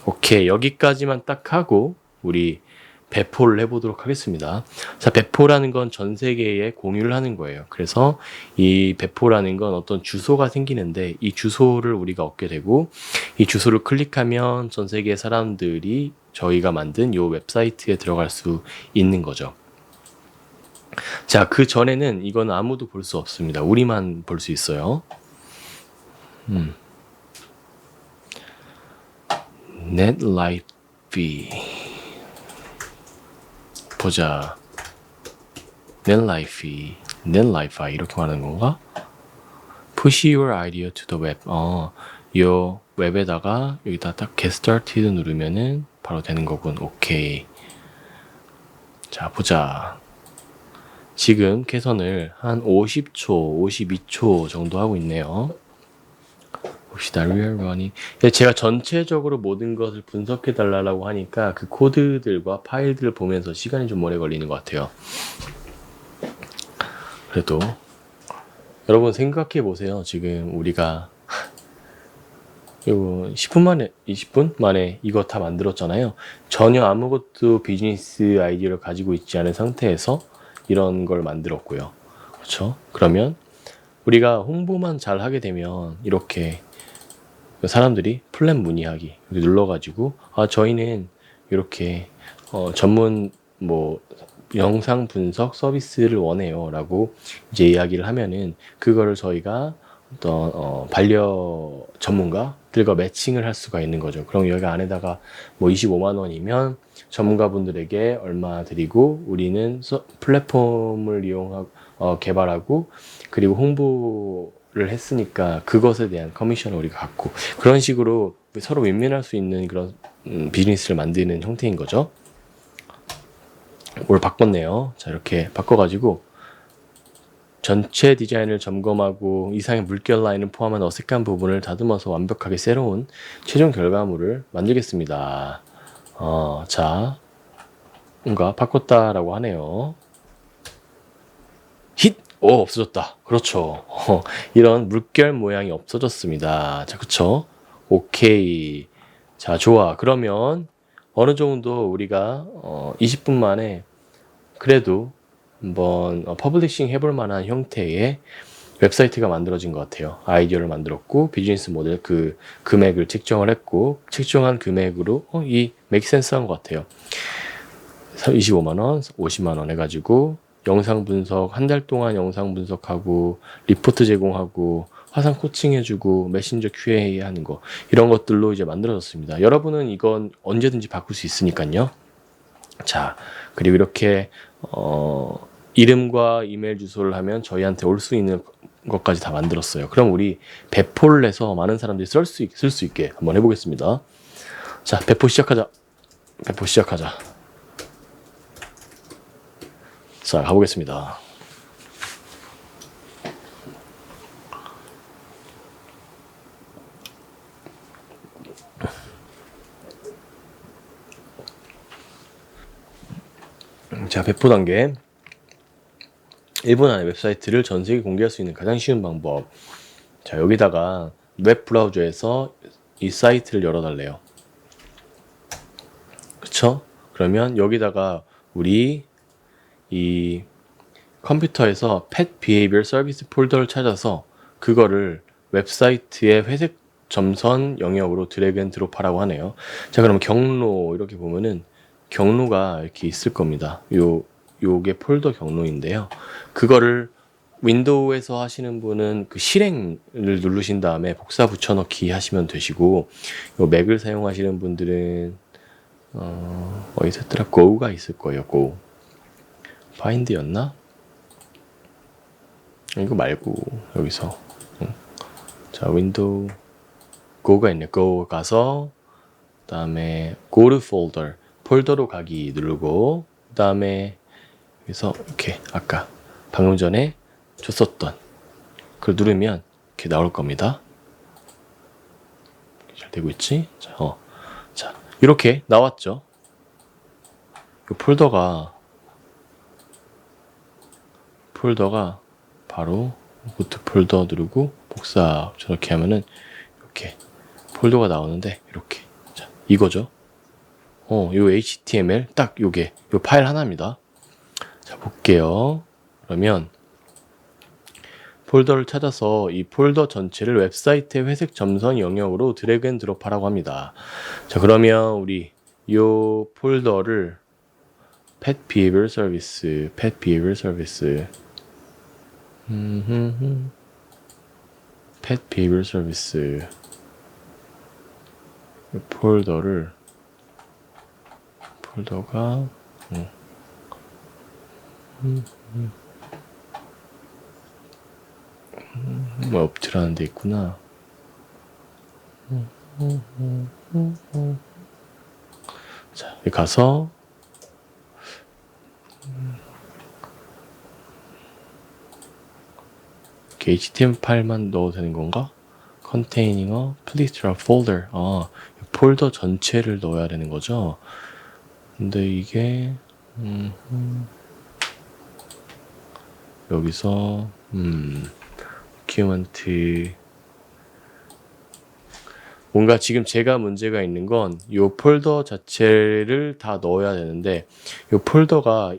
오케이, 여기까지만 딱 하고 우리 배포를 해보도록 하겠습니다. 자, 배포라는 건 전 세계에 공유를 하는 거예요. 그래서 이 배포라는 건 어떤 주소가 생기는데 이 주소를 우리가 얻게 되고 이 주소를 클릭하면 전 세계 사람들이 저희가 만든 이 웹사이트에 들어갈 수 있는 거죠. 자, 그 전에는 이건 아무도 볼 수 없습니다. 우리만 볼 수 있어요. 넷라이프 보자. 넷라이프 이렇게 말하는 건가? Push your idea to the web. 요 웹에다가 여기다 딱 get started 누르면은 바로 되는 거군. 오케이. 자, 보자. 지금 개선을 한 50초, 52초 정도 하고 있네요. 봅시다. Real running. 제가 전체적으로 모든 것을 분석해 달라고 하니까 그 코드들과 파일들을 보면서 시간이 좀 오래 걸리는 것 같아요. 그래도 여러분 생각해 보세요. 지금 우리가 요 10분 만에 20분 만에 이거 다 만들었잖아요. 전혀 아무것도 비즈니스 아이디어를 가지고 있지 않은 상태에서 이런 걸 만들었고요. 그렇죠? 그러면 우리가 홍보만 잘 하게 되면 이렇게 사람들이 플랜 문의하기 눌러가지고 저희는 이렇게 전문 뭐 영상 분석 서비스를 원해요 라고 이제 이야기를 하면은 그거를 저희가 어떤 반려 전문가들과 매칭을 할 수가 있는 거죠. 그럼 여기 안에다가 뭐 25만 원이면 전문가분들에게 얼마 드리고 우리는 플랫폼을 이용하고 개발하고 그리고 홍보를 했으니까 그것에 대한 커미션을 우리가 갖고 그런 식으로 서로 윈윈할 수 있는 그런 비즈니스를 만드는 형태인 거죠. 뭘 바꿨네요. 자, 이렇게 바꿔가지고 전체 디자인을 점검하고 이상의 물결 라인을 포함한 어색한 부분을 다듬어서 완벽하게 새로운 최종 결과물을 만들겠습니다. 자, 뭔가 바꿨다라고 하네요. 힛! 없어졌다. 그렇죠. 이런 물결 모양이 없어졌습니다. 자, 그쵸? 오케이. 자, 좋아. 그러면 어느 정도 우리가 20분 만에 그래도 한번 퍼블리싱 해볼 만한 형태의 웹사이트가 만들어진 것 같아요. 아이디어를 만들었고 비즈니스 모델 그 금액을 책정을 했고 책정한 금액으로 이 make sense한 것 같아요. 25만 원, 50만 원 해가지고 영상 분석 한 달 동안 영상 분석하고 리포트 제공하고 화상 코칭 해주고 메신저 Q&A 하는 거 이런 것들로 이제 만들어졌습니다. 여러분은 이건 언제든지 바꿀 수 있으니까요. 자, 그리고 이렇게 이름과 이메일 주소를 하면 저희한테 올 수 있는 것까지 다 만들었어요. 그럼 우리 배포를 해서 많은 사람들이 쓸 수 있게 한번 해보겠습니다. 자, 배포 시작하자. 배포 시작하자. 자, 가보겠습니다. 자, 배포 단계. 1분 안에 웹사이트를 전 세계에 공개할 수 있는 가장 쉬운 방법. 자, 여기다가 웹 브라우저에서 이 사이트를 열어달래요. 그쵸? 그러면 여기다가 우리 이 컴퓨터에서 Pet Behavior Service 폴더를 찾아서 그거를 웹사이트의 회색 점선 영역으로 드래그 앤 드롭하라고 하네요. 자, 그럼 경로 이렇게 보면은 경로가 이렇게 있을 겁니다. 요게 폴더 경로인데요. 그거를 윈도우에서 하시는 분은 그 실행을 누르신 다음에 복사 붙여넣기 하시면 되시고 요 맥을 사용하시는 분들은 어디서 했더라? Go가 있을 거예요. Go. Find였나? 이거 말고 여기서 자, 윈도우 Go가 있네. Go 가서 그다음에 Go to Folder 폴더로 가기 누르고 그다음에 여기서 이렇게 아까 방금 전에 줬었던 그걸 누르면 이렇게 나올 겁니다. 잘 되고 있지? 자, 자, 이렇게 나왔죠. 이 폴더가 바로 고트 폴더 누르고 복사 저렇게 하면은 이렇게 폴더가 나오는데 이렇게 자, 이거죠. 요 HTML 딱 요게 요 파일 하나입니다. 자, 볼게요. 그러면 폴더를 찾아서 이 폴더 전체를 웹사이트의 회색 점선 영역으로 드래그 앤 드롭하라고 합니다. 자, 그러면 우리 요 폴더를 Pet Behavior Service, Pet Behavior Service, Pet Behavior Service 폴더가 뭐 업트라는 데 있구나. 자, 여기 가서 HTML 파일만 넣어도 되는 건가? containing a list of folder. 폴더 전체를 넣어야 되는 거죠. 근데 이게 여기서 document 뭔가 지금 제가 문제가 있는 건 이 폴더 자체를 다 넣어야 되는데 이 폴더가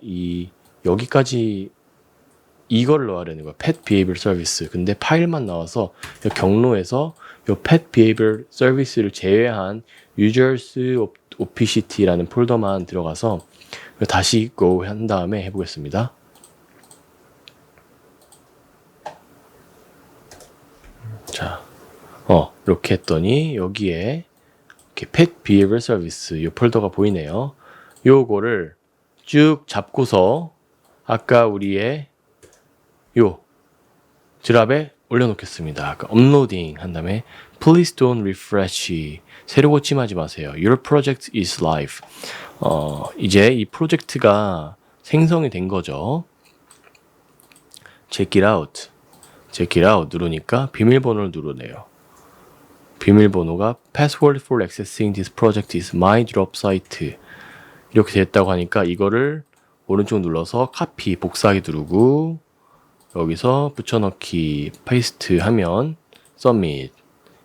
여기까지 이걸 넣어야 되는 거야. pet behavior service. 근데 파일만 나와서 경로에서 이 pet behavior service를 제외한 users opct라는 폴더만 들어가서 다시 go 한 다음에 해보겠습니다. 자, 이렇게 했더니 여기에 이렇게 pet behavior service 이 폴더가 보이네요. 요거를 쭉 잡고서 아까 우리의 요 드랍에 올려놓겠습니다. 아까 업로딩 한 다음에 please don't refresh 새로 고침하지 마세요. Your project is live. 이제 이 프로젝트가 생성이 된 거죠. check it out. check it out 누르니까 비밀번호를 누르네요. 비밀번호가 password for accessing this project is my drop site. 이렇게 됐다고 하니까 이거를 오른쪽 눌러서 카피 복사하기 누르고 여기서 붙여넣기 페이스트 하면 서밋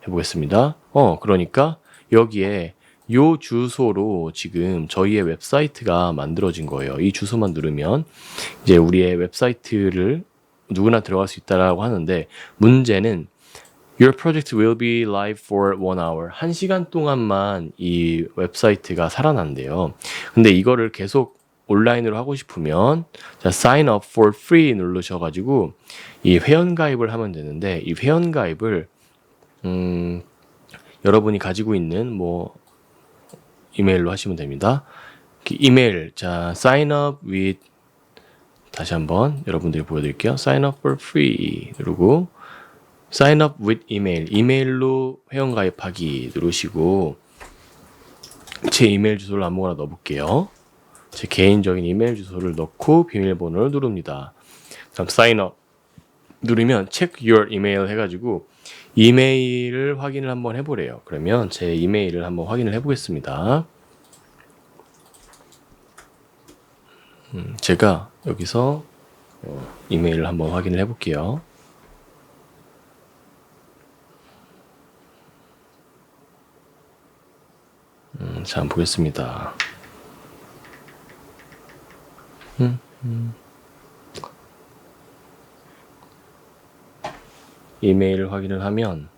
해보겠습니다. 그러니까 여기에 요 주소로 지금 저희의 웹사이트가 만들어진 거예요. 이 주소만 누르면 이제 우리의 웹사이트를 누구나 들어갈 수 있다라고 하는데 문제는 Your project will be live for 1 hour. 1시간 동안만 이 웹사이트가 살아난대요. 근데 이거를 계속 온라인으로 하고 싶으면 자, sign up for free 누르셔가지고 이 회원가입을 하면 되는데 이 회원가입을 여러분이 가지고 있는 뭐 이메일로 하시면 됩니다. 이메일 자 sign up with 다시 한번 여러분들이 보여드릴게요. sign up for free 누르고 sign up with email 이메일로 회원가입하기 누르시고 제 이메일 주소를 아무거나 넣어볼게요. 제 개인적인 이메일 주소를 넣고 비밀번호를 누릅니다. 다음 sign up 누르면 check your email 해가지고 이메일을 확인을 한번 해보래요. 그러면 제 이메일을 한번 확인을 해보겠습니다. 제가 여기서 이메일을 한번 확인을 해볼게요. 자, 한번 보겠습니다. 이메일을 확인을 하면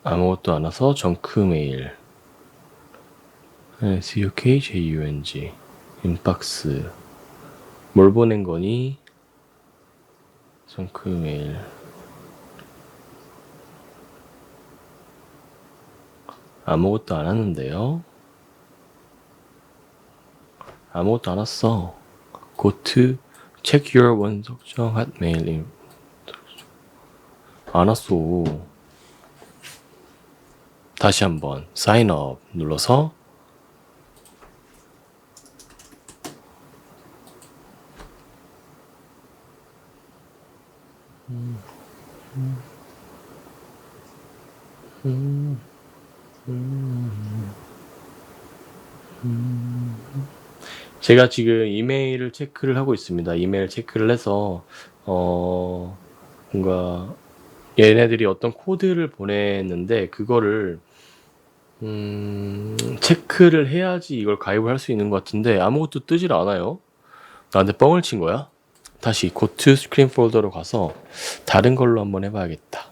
아무것도 안 와서 정크 메일 CUKJUNG 인박스 뭘 보낸 거니? 정크 메일 아무것도 안 왔는데요. 아무것도 안 왔어. Go to check your 원석정 핫메일 안 왔어. 다시 한번 sign up 눌러서 제가 지금 이메일을 체크를 하고 있습니다. 이메일 체크를 해서 뭔가 얘네들이 어떤 코드를 보냈는데 그거를 체크를 해야지 이걸 가입을 할 수 있는 것 같은데 아무것도 뜨질 않아요. 나한테 뻥을 친 거야? 다시 go to screen 폴더로 가서 다른 걸로 한번 해봐야겠다.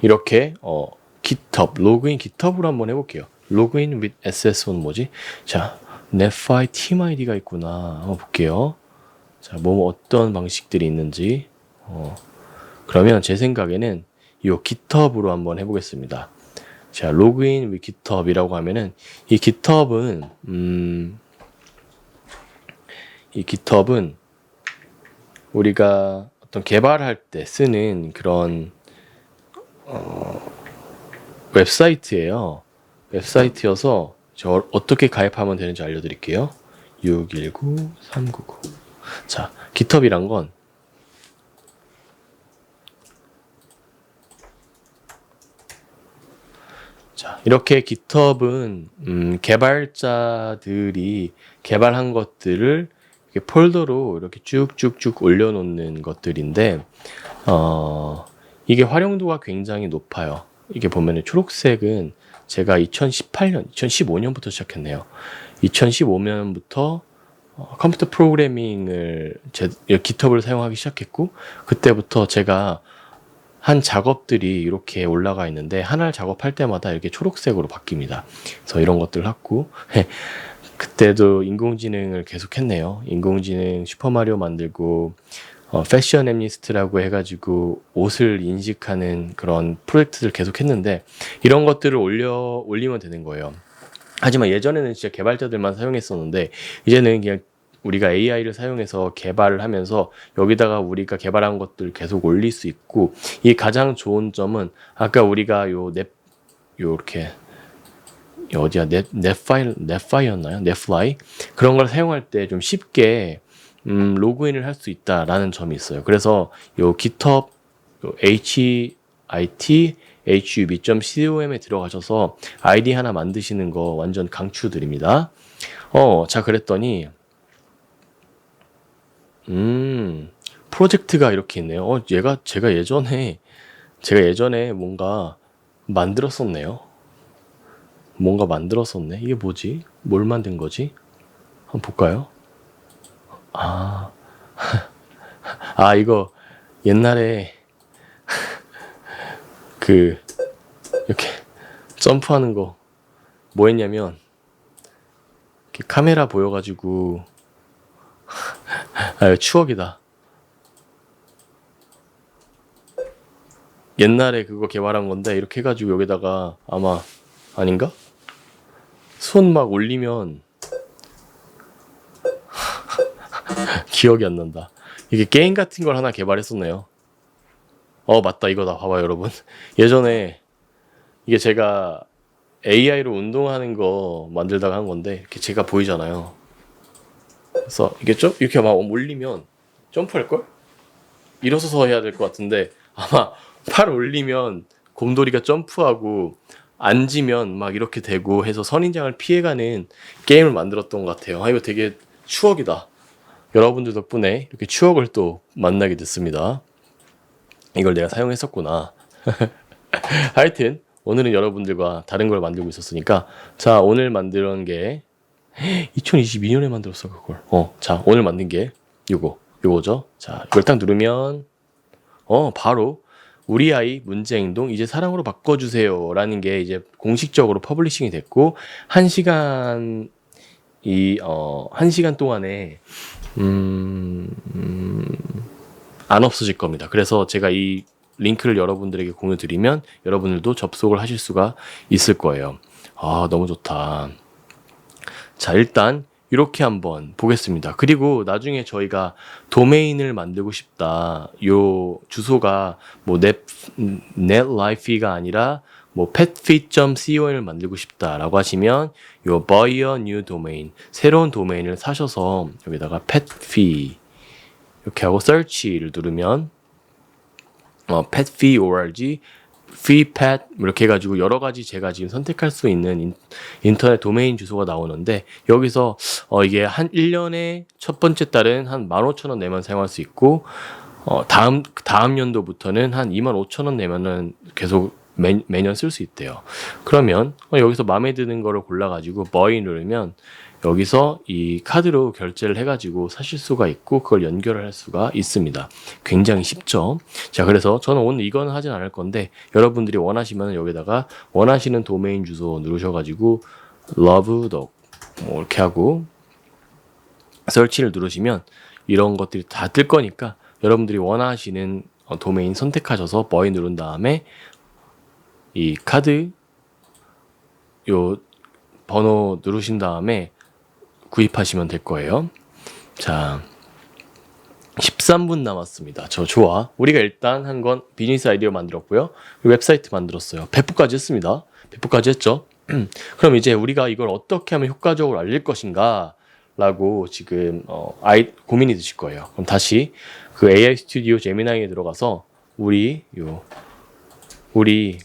이렇게 GitHub 로그인 GitHub으로 한번 해볼게요. 로그인 with SSO는 뭐지? 자, Nephi team ID가 있구나. 한번 볼게요. 자, 어떤 방식들이 있는지. 그러면 제 생각에는 이 GitHub으로 한번 해보겠습니다. 자, 로그인 with GitHub이라고 하면은 이 GitHub은 우리가 어떤 개발할 때 쓰는 그런 웹사이트예요. 웹사이트여서 저 어떻게 가입하면 되는지 알려드릴게요. 619-399. 자, GitHub이란 건 자, 이렇게 GitHub은 개발자들이 개발한 것들을 이렇게 폴더로 이렇게 쭉쭉쭉 올려놓는 것들인데 이게 활용도가 굉장히 높아요. 이게 보면은 초록색은 제가 2018년, 2015년부터 시작했네요. 2015년부터 컴퓨터 프로그래밍을 GitHub을 사용하기 시작했고, 그때부터 제가 한 작업들이 이렇게 올라가 있는데 하나를 작업할 때마다 이렇게 초록색으로 바뀝니다. 그래서 이런 것들을 했고 그때도 인공지능을 계속했네요. 인공지능 슈퍼마리오 만들고 패션 애니스트라고 해가지고 옷을 인식하는 그런 프로젝트를 계속했는데 이런 것들을 올리면 되는 거예요. 하지만 예전에는 진짜 개발자들만 사용했었는데 이제는 그냥 우리가 AI를 사용해서 개발을 하면서 여기다가 우리가 개발한 것들 계속 올릴 수 있고, 이 가장 좋은 점은 아까 우리가 요렇게 어디야 넷파이였나요? 넷플라이 그런 걸 사용할 때 좀 쉽게 로그인을 할 수 있다라는 점이 있어요. 그래서 요 GitHub hithub.com에 들어가셔서 아이디 하나 만드시는 거 완전 강추드립니다. 자 그랬더니 프로젝트가 이렇게 있네요. 제가 예전에 뭔가 만들었었네요. 뭔가 만들었었네. 이게 뭐지? 뭘 만든 거지? 한번 볼까요? 이거 옛날에 이렇게 점프하는 거 뭐 했냐면 이렇게 카메라 보여가지고 추억이다. 옛날에 그거 개발한 건데 이렇게 해가지고 여기다가 아마 아닌가? 손 막 올리면 기억이 안 난다. 이게 게임 같은 걸 하나 개발했었네요. 맞다 이거다. 봐봐요 여러분. 예전에 이게 제가 AI로 운동하는 거 만들다가 한 건데 이렇게 제가 보이잖아요. 그래서 이게 이렇게 막 올리면 점프할걸? 일어서서 해야 될 것 같은데 아마 팔 올리면 곰돌이가 점프하고 앉으면 막 이렇게 되고 해서 선인장을 피해가는 게임을 만들었던 것 같아요. 이거 되게 추억이다. 여러분들 덕분에 이렇게 추억을 또 만나게 됐습니다. 이걸 내가 사용했었구나. 하여튼 오늘은 여러분들과 다른 걸 만들고 있었으니까 자 오늘 만든 게 2022년에 만들었어 그걸. 자 오늘 만든 게 요거죠. 자 이걸 딱 누르면 바로 우리 아이 문제행동 이제 사랑으로 바꿔주세요 라는 게 이제 공식적으로 퍼블리싱이 됐고 1시간 1시간 동안에 안 없어질 겁니다. 그래서 제가 이 링크를 여러분들에게 공유 드리면 여러분들도 접속을 하실 수가 있을 거예요. 너무 좋다. 자 일단 이렇게 한번 보겠습니다. 그리고 나중에 저희가 도메인을 만들고 싶다. 요 주소가 뭐 netlife가 아니라 뭐 petfit.con을 만들고 싶다라고 하시면 요 buy a new domain 새로운 도메인을 사셔서 여기다가 petfit 이렇게 하고 search를 누르면 petfit.org freepet 이렇게 해가지고 여러 가지 제가 지금 선택할 수 있는 인터넷 도메인 주소가 나오는데 여기서 이게 한 1년에 첫 번째 달은 한 15,000원 내면 사용할 수 있고 다음 연도부터는 한 25,000원 내면은 계속 매년 쓸 수 있대요. 그러면 여기서 마음에 드는 거를 골라가지고 buy 누르면 여기서 이 카드로 결제를 해가지고 사실 수가 있고 그걸 연결을 할 수가 있습니다. 굉장히 쉽죠. 자 그래서 저는 오늘 이거는 하진 않을 건데 여러분들이 원하시면 여기다가 원하시는 도메인 주소 누르셔가지고 love덕 이렇게 하고 설치를 누르시면 이런 것들이 다 뜰 거니까 여러분들이 원하시는 도메인 선택하셔서 buy 누른 다음에 이 카드 요 번호 누르신 다음에 구입하시면 될 거예요. 자, 13분 남았습니다. 저 좋아. 우리가 일단 한 건 비즈니스 아이디어 만들었고요. 웹사이트 만들었어요. 배포까지 했습니다. 배포까지 했죠. 그럼 이제 우리가 이걸 어떻게 하면 효과적으로 알릴 것인가 라고 지금 고민이 드실 거예요. 그럼 다시 그 AI 스튜디오 제미나이에 들어가서 우리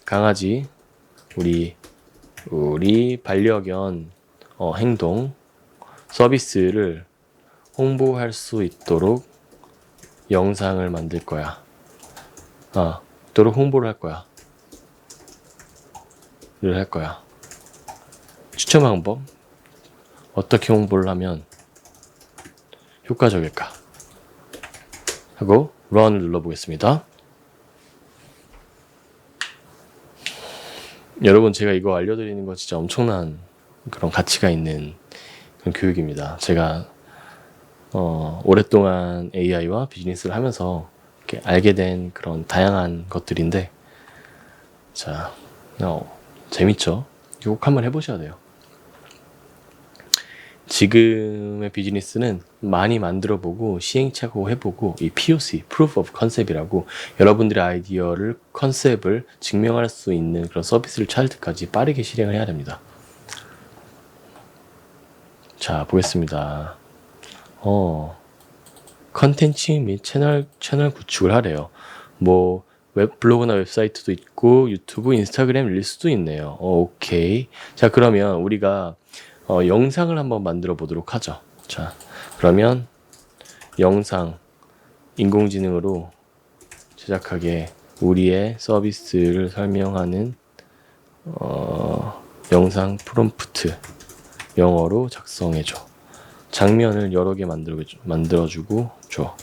강아지 우리 반려견 행동 서비스를 홍보할 수 있도록 영상을 만들 거야. 있도록 홍보를 할 거야. 할 거야. 추천 방법. 어떻게 홍보를 하면 효과적일까? 하고 런을 눌러보겠습니다. 여러분, 제가 이거 알려드리는 거 진짜 엄청난 그런 가치가 있는 그런 교육입니다. 제가 오랫동안 AI와 비즈니스를 하면서 이렇게 알게 된 그런 다양한 것들인데, 자, 재밌죠? 이거 꼭 한번 해보셔야 돼요. 지금의 비즈니스는 많이 만들어보고 시행착오 해보고 이 POC, Proof of Concept이라고 여러분들의 아이디어를 컨셉을 증명할 수 있는 그런 서비스를 찾을 때까지 빠르게 실행을 해야 됩니다. 자, 보겠습니다. 컨텐츠 및 채널 구축을 하래요. 뭐 블로그나 웹사이트도 있고 유튜브, 인스타그램 릴스도 있네요. 오케이. 자, 그러면 우리가 영상을 한번 만들어 보도록 하죠. 자, 그러면 영상 인공지능으로 제작하게 우리의 서비스를 설명하는 영상 프롬프트 영어로 작성해줘. 장면을 여러 개 만들어주고 줘.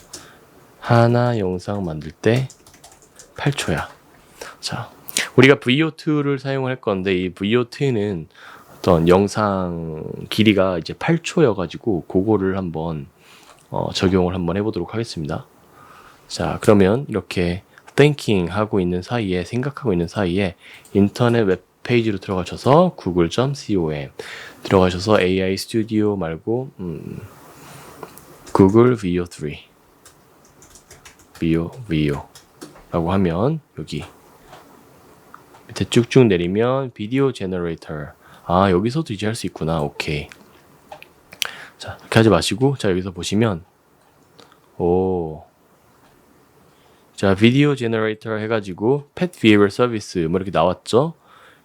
하나 영상 만들 때 8초야. 자, 우리가 VO2를 사용할 건데 이 VO2는 어떤 영상 길이가 이제 8초여가지고 그거를 한번 적용을 한번 해보도록 하겠습니다. 자, 그러면 이렇게 thinking 하고 있는 사이에, 생각하고 있는 사이에 인터넷 웹페이지로 들어가셔서 google.com 들어가셔서 AI 스튜디오 말고 구글 VO3 라고 하면 여기 밑에 쭉쭉 내리면 비디오 제너레이터, 여기서도 이제 할 수 있구나. 오케이. 자, 그렇게 하지 마시고, 자, 여기서 보시면 자, 비디오 제너레이터 해가지고 펫 비헤이비어 서비스 뭐 이렇게 나왔죠.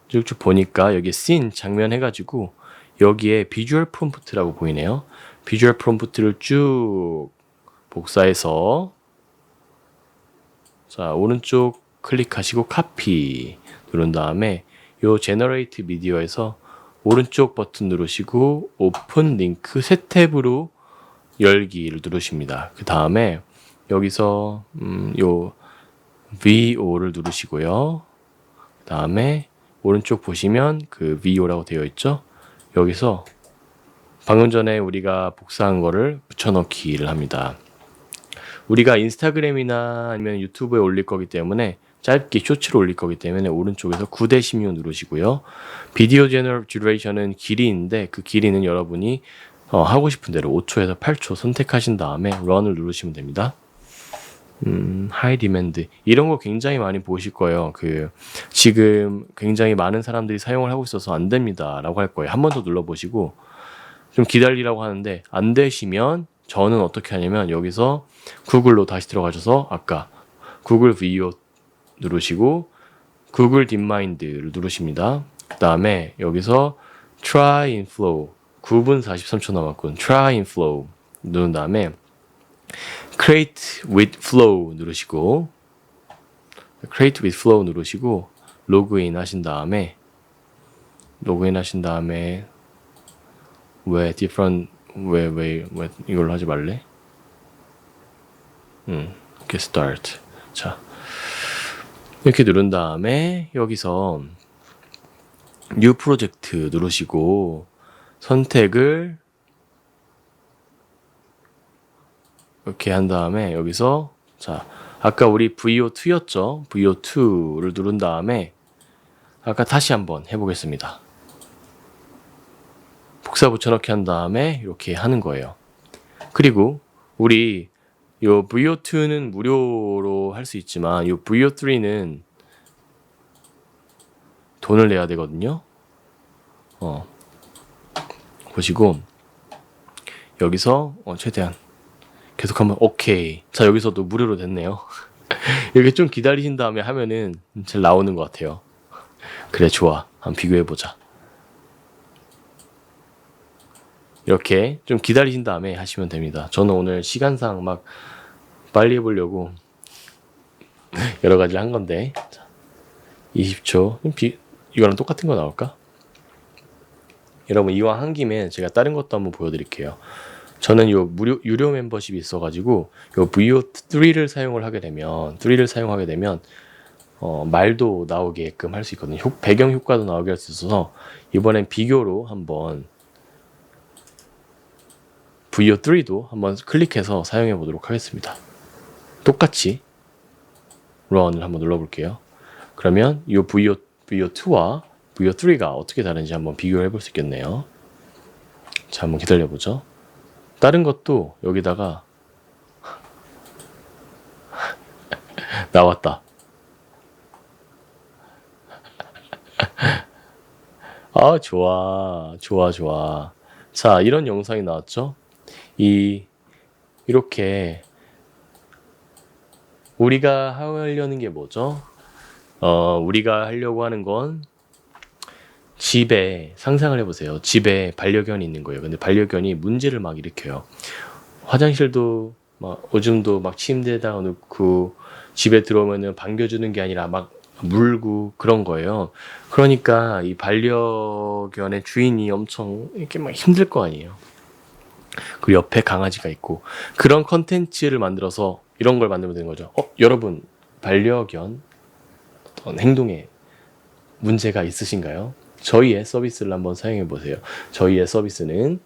쭉쭉 보니까 여기 씬 장면 해가지고 여기에 비주얼 프롬프트라고 보이네요. 비주얼 프롬프트를 쭉 복사해서, 자, 오른쪽 클릭하시고 카피 누른 다음에 요 제너레이트 미디어에서 오른쪽 버튼 누르시고 오픈 링크 새 탭으로 열기를 누르십니다. 그 다음에 여기서 요 VO를 누르시고요. 그 다음에 오른쪽 보시면 그 VO라고 되어 있죠. 여기서 방금 전에 우리가 복사한 거를 붙여넣기를 합니다. 우리가 인스타그램이나 아니면 유튜브에 올릴 거기 때문에 짧게 쇼츠를 올릴 거기 때문에 오른쪽에서 9:16 누르시고요. 비디오 제너레이션은 길이인데 그 길이는 여러분이 하고 싶은 대로 5초에서 8초 선택하신 다음에 런을 누르시면 됩니다. 하이 디맨드 이런 거 굉장히 많이 보실 거예요. 지금 굉장히 많은 사람들이 사용을 하고 있어서 안 됩니다 라고 할 거예요. 한 번 더 눌러보시고 좀 기다리라고 하는데 안 되시면 저는 어떻게 하냐면 여기서 구글로 다시 들어가셔서 아까 구글 VO 누르시고 구글 딥마인드를 누르십니다. 그 다음에 여기서 try in flow 9분 43초 남았군. try in flow 누른 다음에 create with flow 누르시고 create with flow 누르시고 로그인 하신 다음에 왜 different 왜 이걸로 하지 말래? get start. 자, 이렇게 누른 다음에 여기서 new project 누르시고 선택을 이렇게 한 다음에 여기서 자, 아까 우리 VO2였죠? VO2를 누른 다음에 아까 다시 한번 해보겠습니다. 복사 붙여넣기 한 다음에 이렇게 하는 거예요. 그리고 우리 요 VO2는 무료로 할 수 있지만 요 VO3는 돈을 내야 되거든요. 보시고 여기서 최대한 계속 한번 오케이. 자, 여기서도 무료로 됐네요. 이렇게 좀 기다리신 다음에 하면은 잘 나오는 것 같아요. 그래, 좋아. 한번 비교해보자. 이렇게 좀 기다리신 다음에 하시면 됩니다. 저는 오늘 시간상 막 빨리 해보려고 여러 가지를 한 건데. 자, 20초. 이거랑 똑같은 거 나올까? 여러분, 이왕 한 김에 제가 다른 것도 한번 보여드릴게요. 저는 요 유료 멤버십이 있어가지고 요 VO3를 사용을 하게 되면 말도 나오게끔 할 수 있거든요. 배경 효과도 나오게 할 수 있어서 이번엔 비교로 한번 VO3도 한번 클릭해서 사용해 보도록 하겠습니다. 똑같이 런을 한번 눌러볼게요. 그러면 이 VO2와 VO3가 어떻게 다른지 한번 비교를 해볼 수 있겠네요. 자, 한번 기다려보죠. 다른 것도 여기다가 나왔다. 아, 좋아. 자, 이런 영상이 나왔죠? 이렇게 우리가 하려는 게 뭐죠? 우리가 하려고 하는 건 집에 상상을 해보세요. 집에 반려견이 있는 거예요. 근데 반려견이 문제를 막 일으켜요. 화장실도 막 오줌도 막 침대에다가 놓고 집에 들어오면은 반겨주는 게 아니라 막 물고 그런 거예요. 그러니까 이 반려견의 주인이 엄청 이렇게 막 힘들 거 아니에요. 그리고 옆에 강아지가 있고 그런 컨텐츠를 만들어서 이런 걸 만들면 되는 거죠. 여러분 반려견 어떤 행동에 문제가 있으신가요? 저희의 서비스를 한번 사용해 보세요. 저희의 서비스는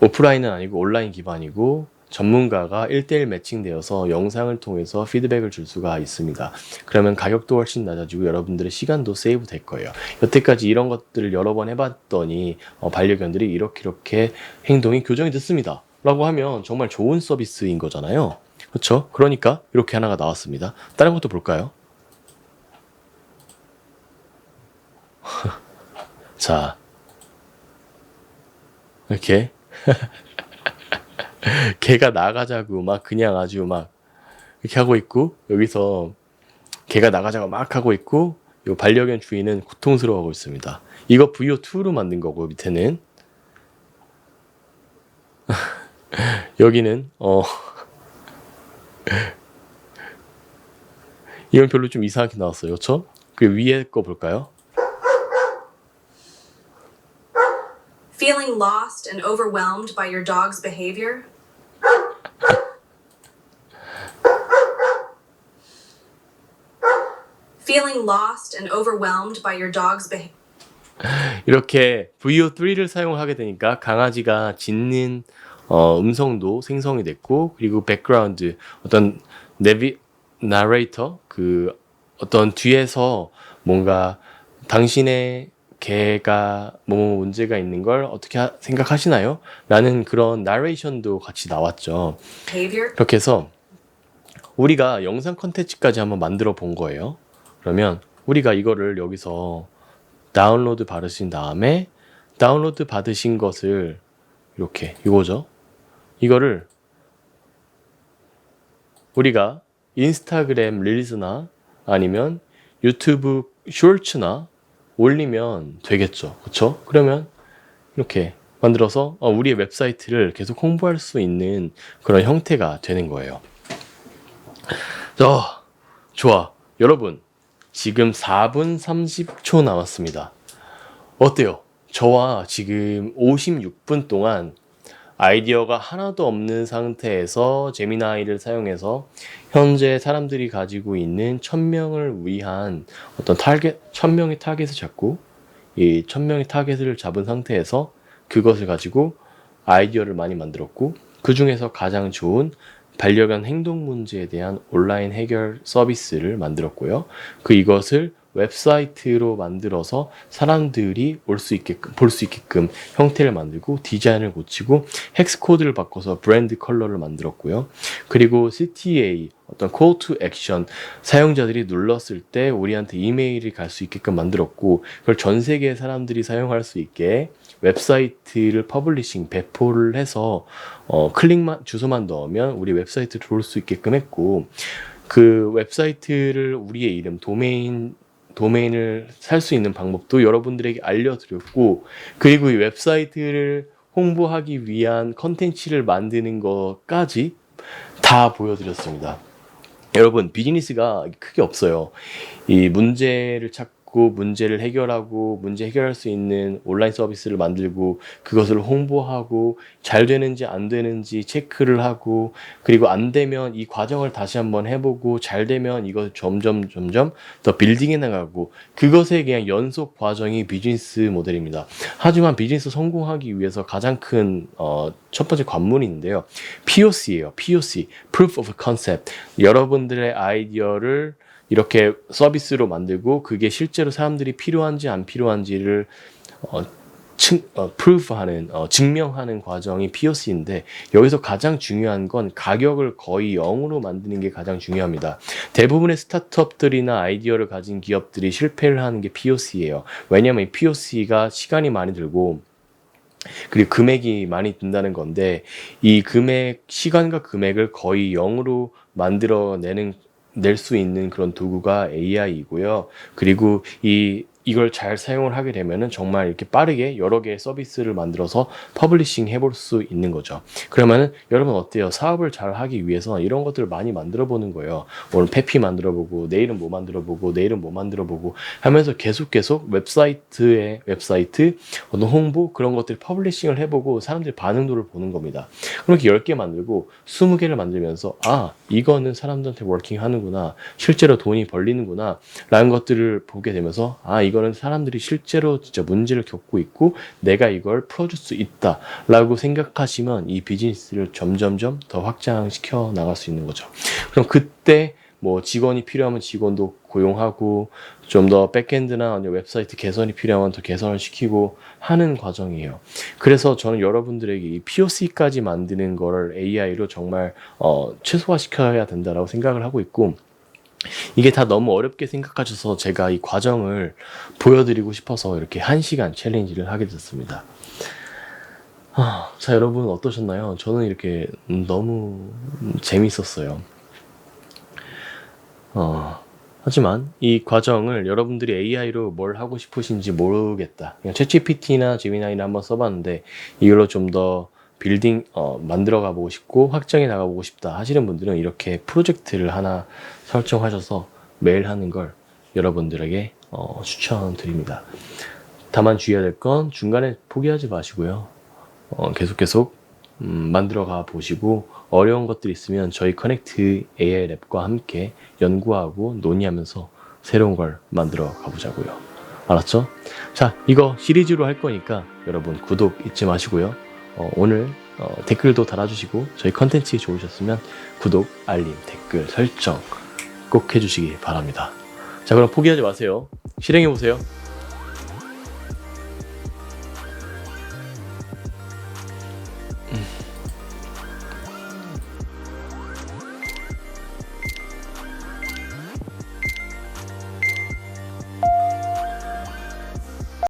오프라인은 아니고 온라인 기반이고 전문가가 1대1 매칭되어서 영상을 통해서 피드백을 줄 수가 있습니다. 그러면 가격도 훨씬 낮아지고 여러분들의 시간도 세이브 될 거예요. 여태까지 이런 것들을 여러 번 해봤더니 반려견들이 이렇게 행동이 교정이 됐습니다. 라고 하면 정말 좋은 서비스인 거잖아요. 그렇죠? 그러니까 이렇게 하나가 나왔습니다. 다른 것도 볼까요? 자, 이렇게 개가 나가자고 막 그냥 아주 막 이렇게 하고 있고 여기서 개가 나가자고 막 하고 있고 이 반려견 주인은 고통스러워하고 있습니다. 이거 VO2로 만든 거고 밑에는 여기는 이건 별로 좀 이상하게 나왔어요. 그렇죠? 그 위에 거 볼까요? Feeling lost and overwhelmed by your dog's behavior? Feeling lost and overwhelmed by your dog's behavior? 이렇게 VO3를 사용하게 되니까 강아지가 짖는 음성도 생성이 됐고 그리고 백그라운드 어떤 나레이터 그 어떤 뒤에서 뭔가 당신의 개가 뭐 문제가 있는 걸 어떻게 생각하시나요? 라는 그런 나레이션도 같이 나왔죠. Behavior? 그렇게 해서 우리가 영상 컨텐츠까지 한번 만들어 본 거예요. 그러면 우리가 이거를 여기서 다운로드 받으신 다음에 다운로드 받으신 것을 이렇게 이거죠. 이거를 우리가 인스타그램 릴즈나 아니면 유튜브 쇼츠나 올리면 되겠죠. 그렇죠? 그러면 이렇게 만들어서 우리의 웹사이트를 계속 홍보할 수 있는 그런 형태가 되는 거예요. 좋아. 여러분 지금 4분 30초 남았습니다. 어때요? 저와 지금 56분 동안 아이디어가 하나도 없는 상태에서 제미나이를 사용해서 현재 사람들이 가지고 있는 1000명을 위한 어떤 1000명의 타겟을 잡고 이 1000명의 타겟을 잡은 상태에서 그것을 가지고 아이디어를 많이 만들었고 그 중에서 가장 좋은 반려견 행동 문제에 대한 온라인 해결 서비스를 만들었고요. 이것을 웹사이트로 만들어서 사람들이 올 수 있게끔, 볼 수 있게끔 형태를 만들고 디자인을 고치고 헥스 코드를 바꿔서 브랜드 컬러를 만들었고요. 그리고 CTA, 어떤 call to action, 사용자들이 눌렀을 때 우리한테 이메일이 갈 수 있게끔 만들었고, 그걸 전 세계 사람들이 사용할 수 있게 웹사이트를 퍼블리싱, 배포를 해서 클릭만, 주소만 넣으면 우리 웹사이트로 올 수 있게끔 했고, 그 웹사이트를 우리의 이름, 도메인을 살 수 있는 방법도 여러분들에게 알려드렸고, 그리고 이 웹사이트를 홍보하기 위한 컨텐츠를 만드는 것까지 다 보여드렸습니다. 여러분, 비즈니스가 크게 없어요. 이 문제를 찾고 문제를 해결하고 문제 해결할 수 있는 온라인 서비스를 만들고 그것을 홍보하고 잘 되는지 안 되는지 체크를 하고, 그리고 안 되면 이 과정을 다시 한번 해보고 잘 되면 이걸 점점 더 빌딩해 나가고, 그것의 그냥 연속 과정이 비즈니스 모델입니다. 하지만 비즈니스 성공하기 위해서 가장 큰 첫 번째 관문인데요. POC예요. POC, Proof of Concept. 여러분들의 아이디어를 이렇게 서비스로 만들고 그게 실제로 사람들이 필요한지 안 필요한지를 프루프하는, 증명하는 과정이 POC인데, 여기서 가장 중요한 건 가격을 거의 0으로 만드는 게 가장 중요합니다. 대부분의 스타트업들이나 아이디어를 가진 기업들이 실패를 하는 게 POC예요. 왜냐하면 이 POC가 시간이 많이 들고 그리고 금액이 많이 든다는 건데, 이 시간과 금액을 거의 0으로 낼 수 있는 그런 도구가 AI이고요. 그리고 이걸 잘 사용을 하게 되면은 정말 이렇게 빠르게 여러 개의 서비스를 만들어서 퍼블리싱 해볼 수 있는 거죠. 그러면은 여러분 어때요? 사업을 잘 하기 위해서 이런 것들을 많이 만들어 보는 거예요. 오늘 페피 만들어 보고, 내일은 뭐 만들어 보고, 내일은 뭐 만들어 보고 하면서 계속 웹사이트 어떤 홍보 그런 것들 퍼블리싱을 해보고 사람들의 반응도를 보는 겁니다. 그렇게 10개 만들고 20개를 만들면서, 아, 이거는 사람들한테 워킹 하는구나, 실제로 돈이 벌리는구나 라는 것들을 보게 되면서, 아, 이거는 사람들이 실제로 진짜 문제를 겪고 있고 내가 이걸 풀어줄 수 있다 라고 생각하시면 이 비즈니스를 점점점 더 확장시켜 나갈 수 있는 거죠. 그럼 그때 뭐 직원이 필요하면 직원도 고용하고, 좀 더 백엔드나 웹사이트 개선이 필요하면 더 개선을 시키고 하는 과정이에요. 그래서 저는 여러분들에게 이 POC까지 만드는 거를 AI로 정말 최소화시켜야 된다라고 생각을 하고 있고, 이게 다 너무 어렵게 생각하셔서 제가 이 과정을 보여드리고 싶어서 이렇게 1시간 챌린지를 하게 됐습니다. 자, 여러분 어떠셨나요? 저는 이렇게 너무 재밌었어요. 하지만 이 과정을 여러분들이 AI로 뭘 하고 싶으신지 모르겠다, 그냥 챗GPT나 제미나이나 한번 써봤는데 이걸로 좀 더 만들어 가보고 싶고 확장해 나가보고 싶다 하시는 분들은 이렇게 프로젝트를 하나 설정하셔서 매일 하는 걸 여러분들에게 추천드립니다. 다만 주의해야 될 건 중간에 포기하지 마시고요. 계속 만들어 가 보시고, 어려운 것들이 있으면 저희 커넥트 AI 랩과 함께 연구하고 논의하면서 새로운 걸 만들어 가보자고요. 알았죠? 자, 이거 시리즈로 할 거니까 여러분 구독 잊지 마시고요. 오늘 댓글도 달아주시고 저희 컨텐츠 좋으셨으면 구독, 알림, 댓글 설정 꼭 해주시기 바랍니다. 자, 그럼 포기하지 마세요. 실행해보세요.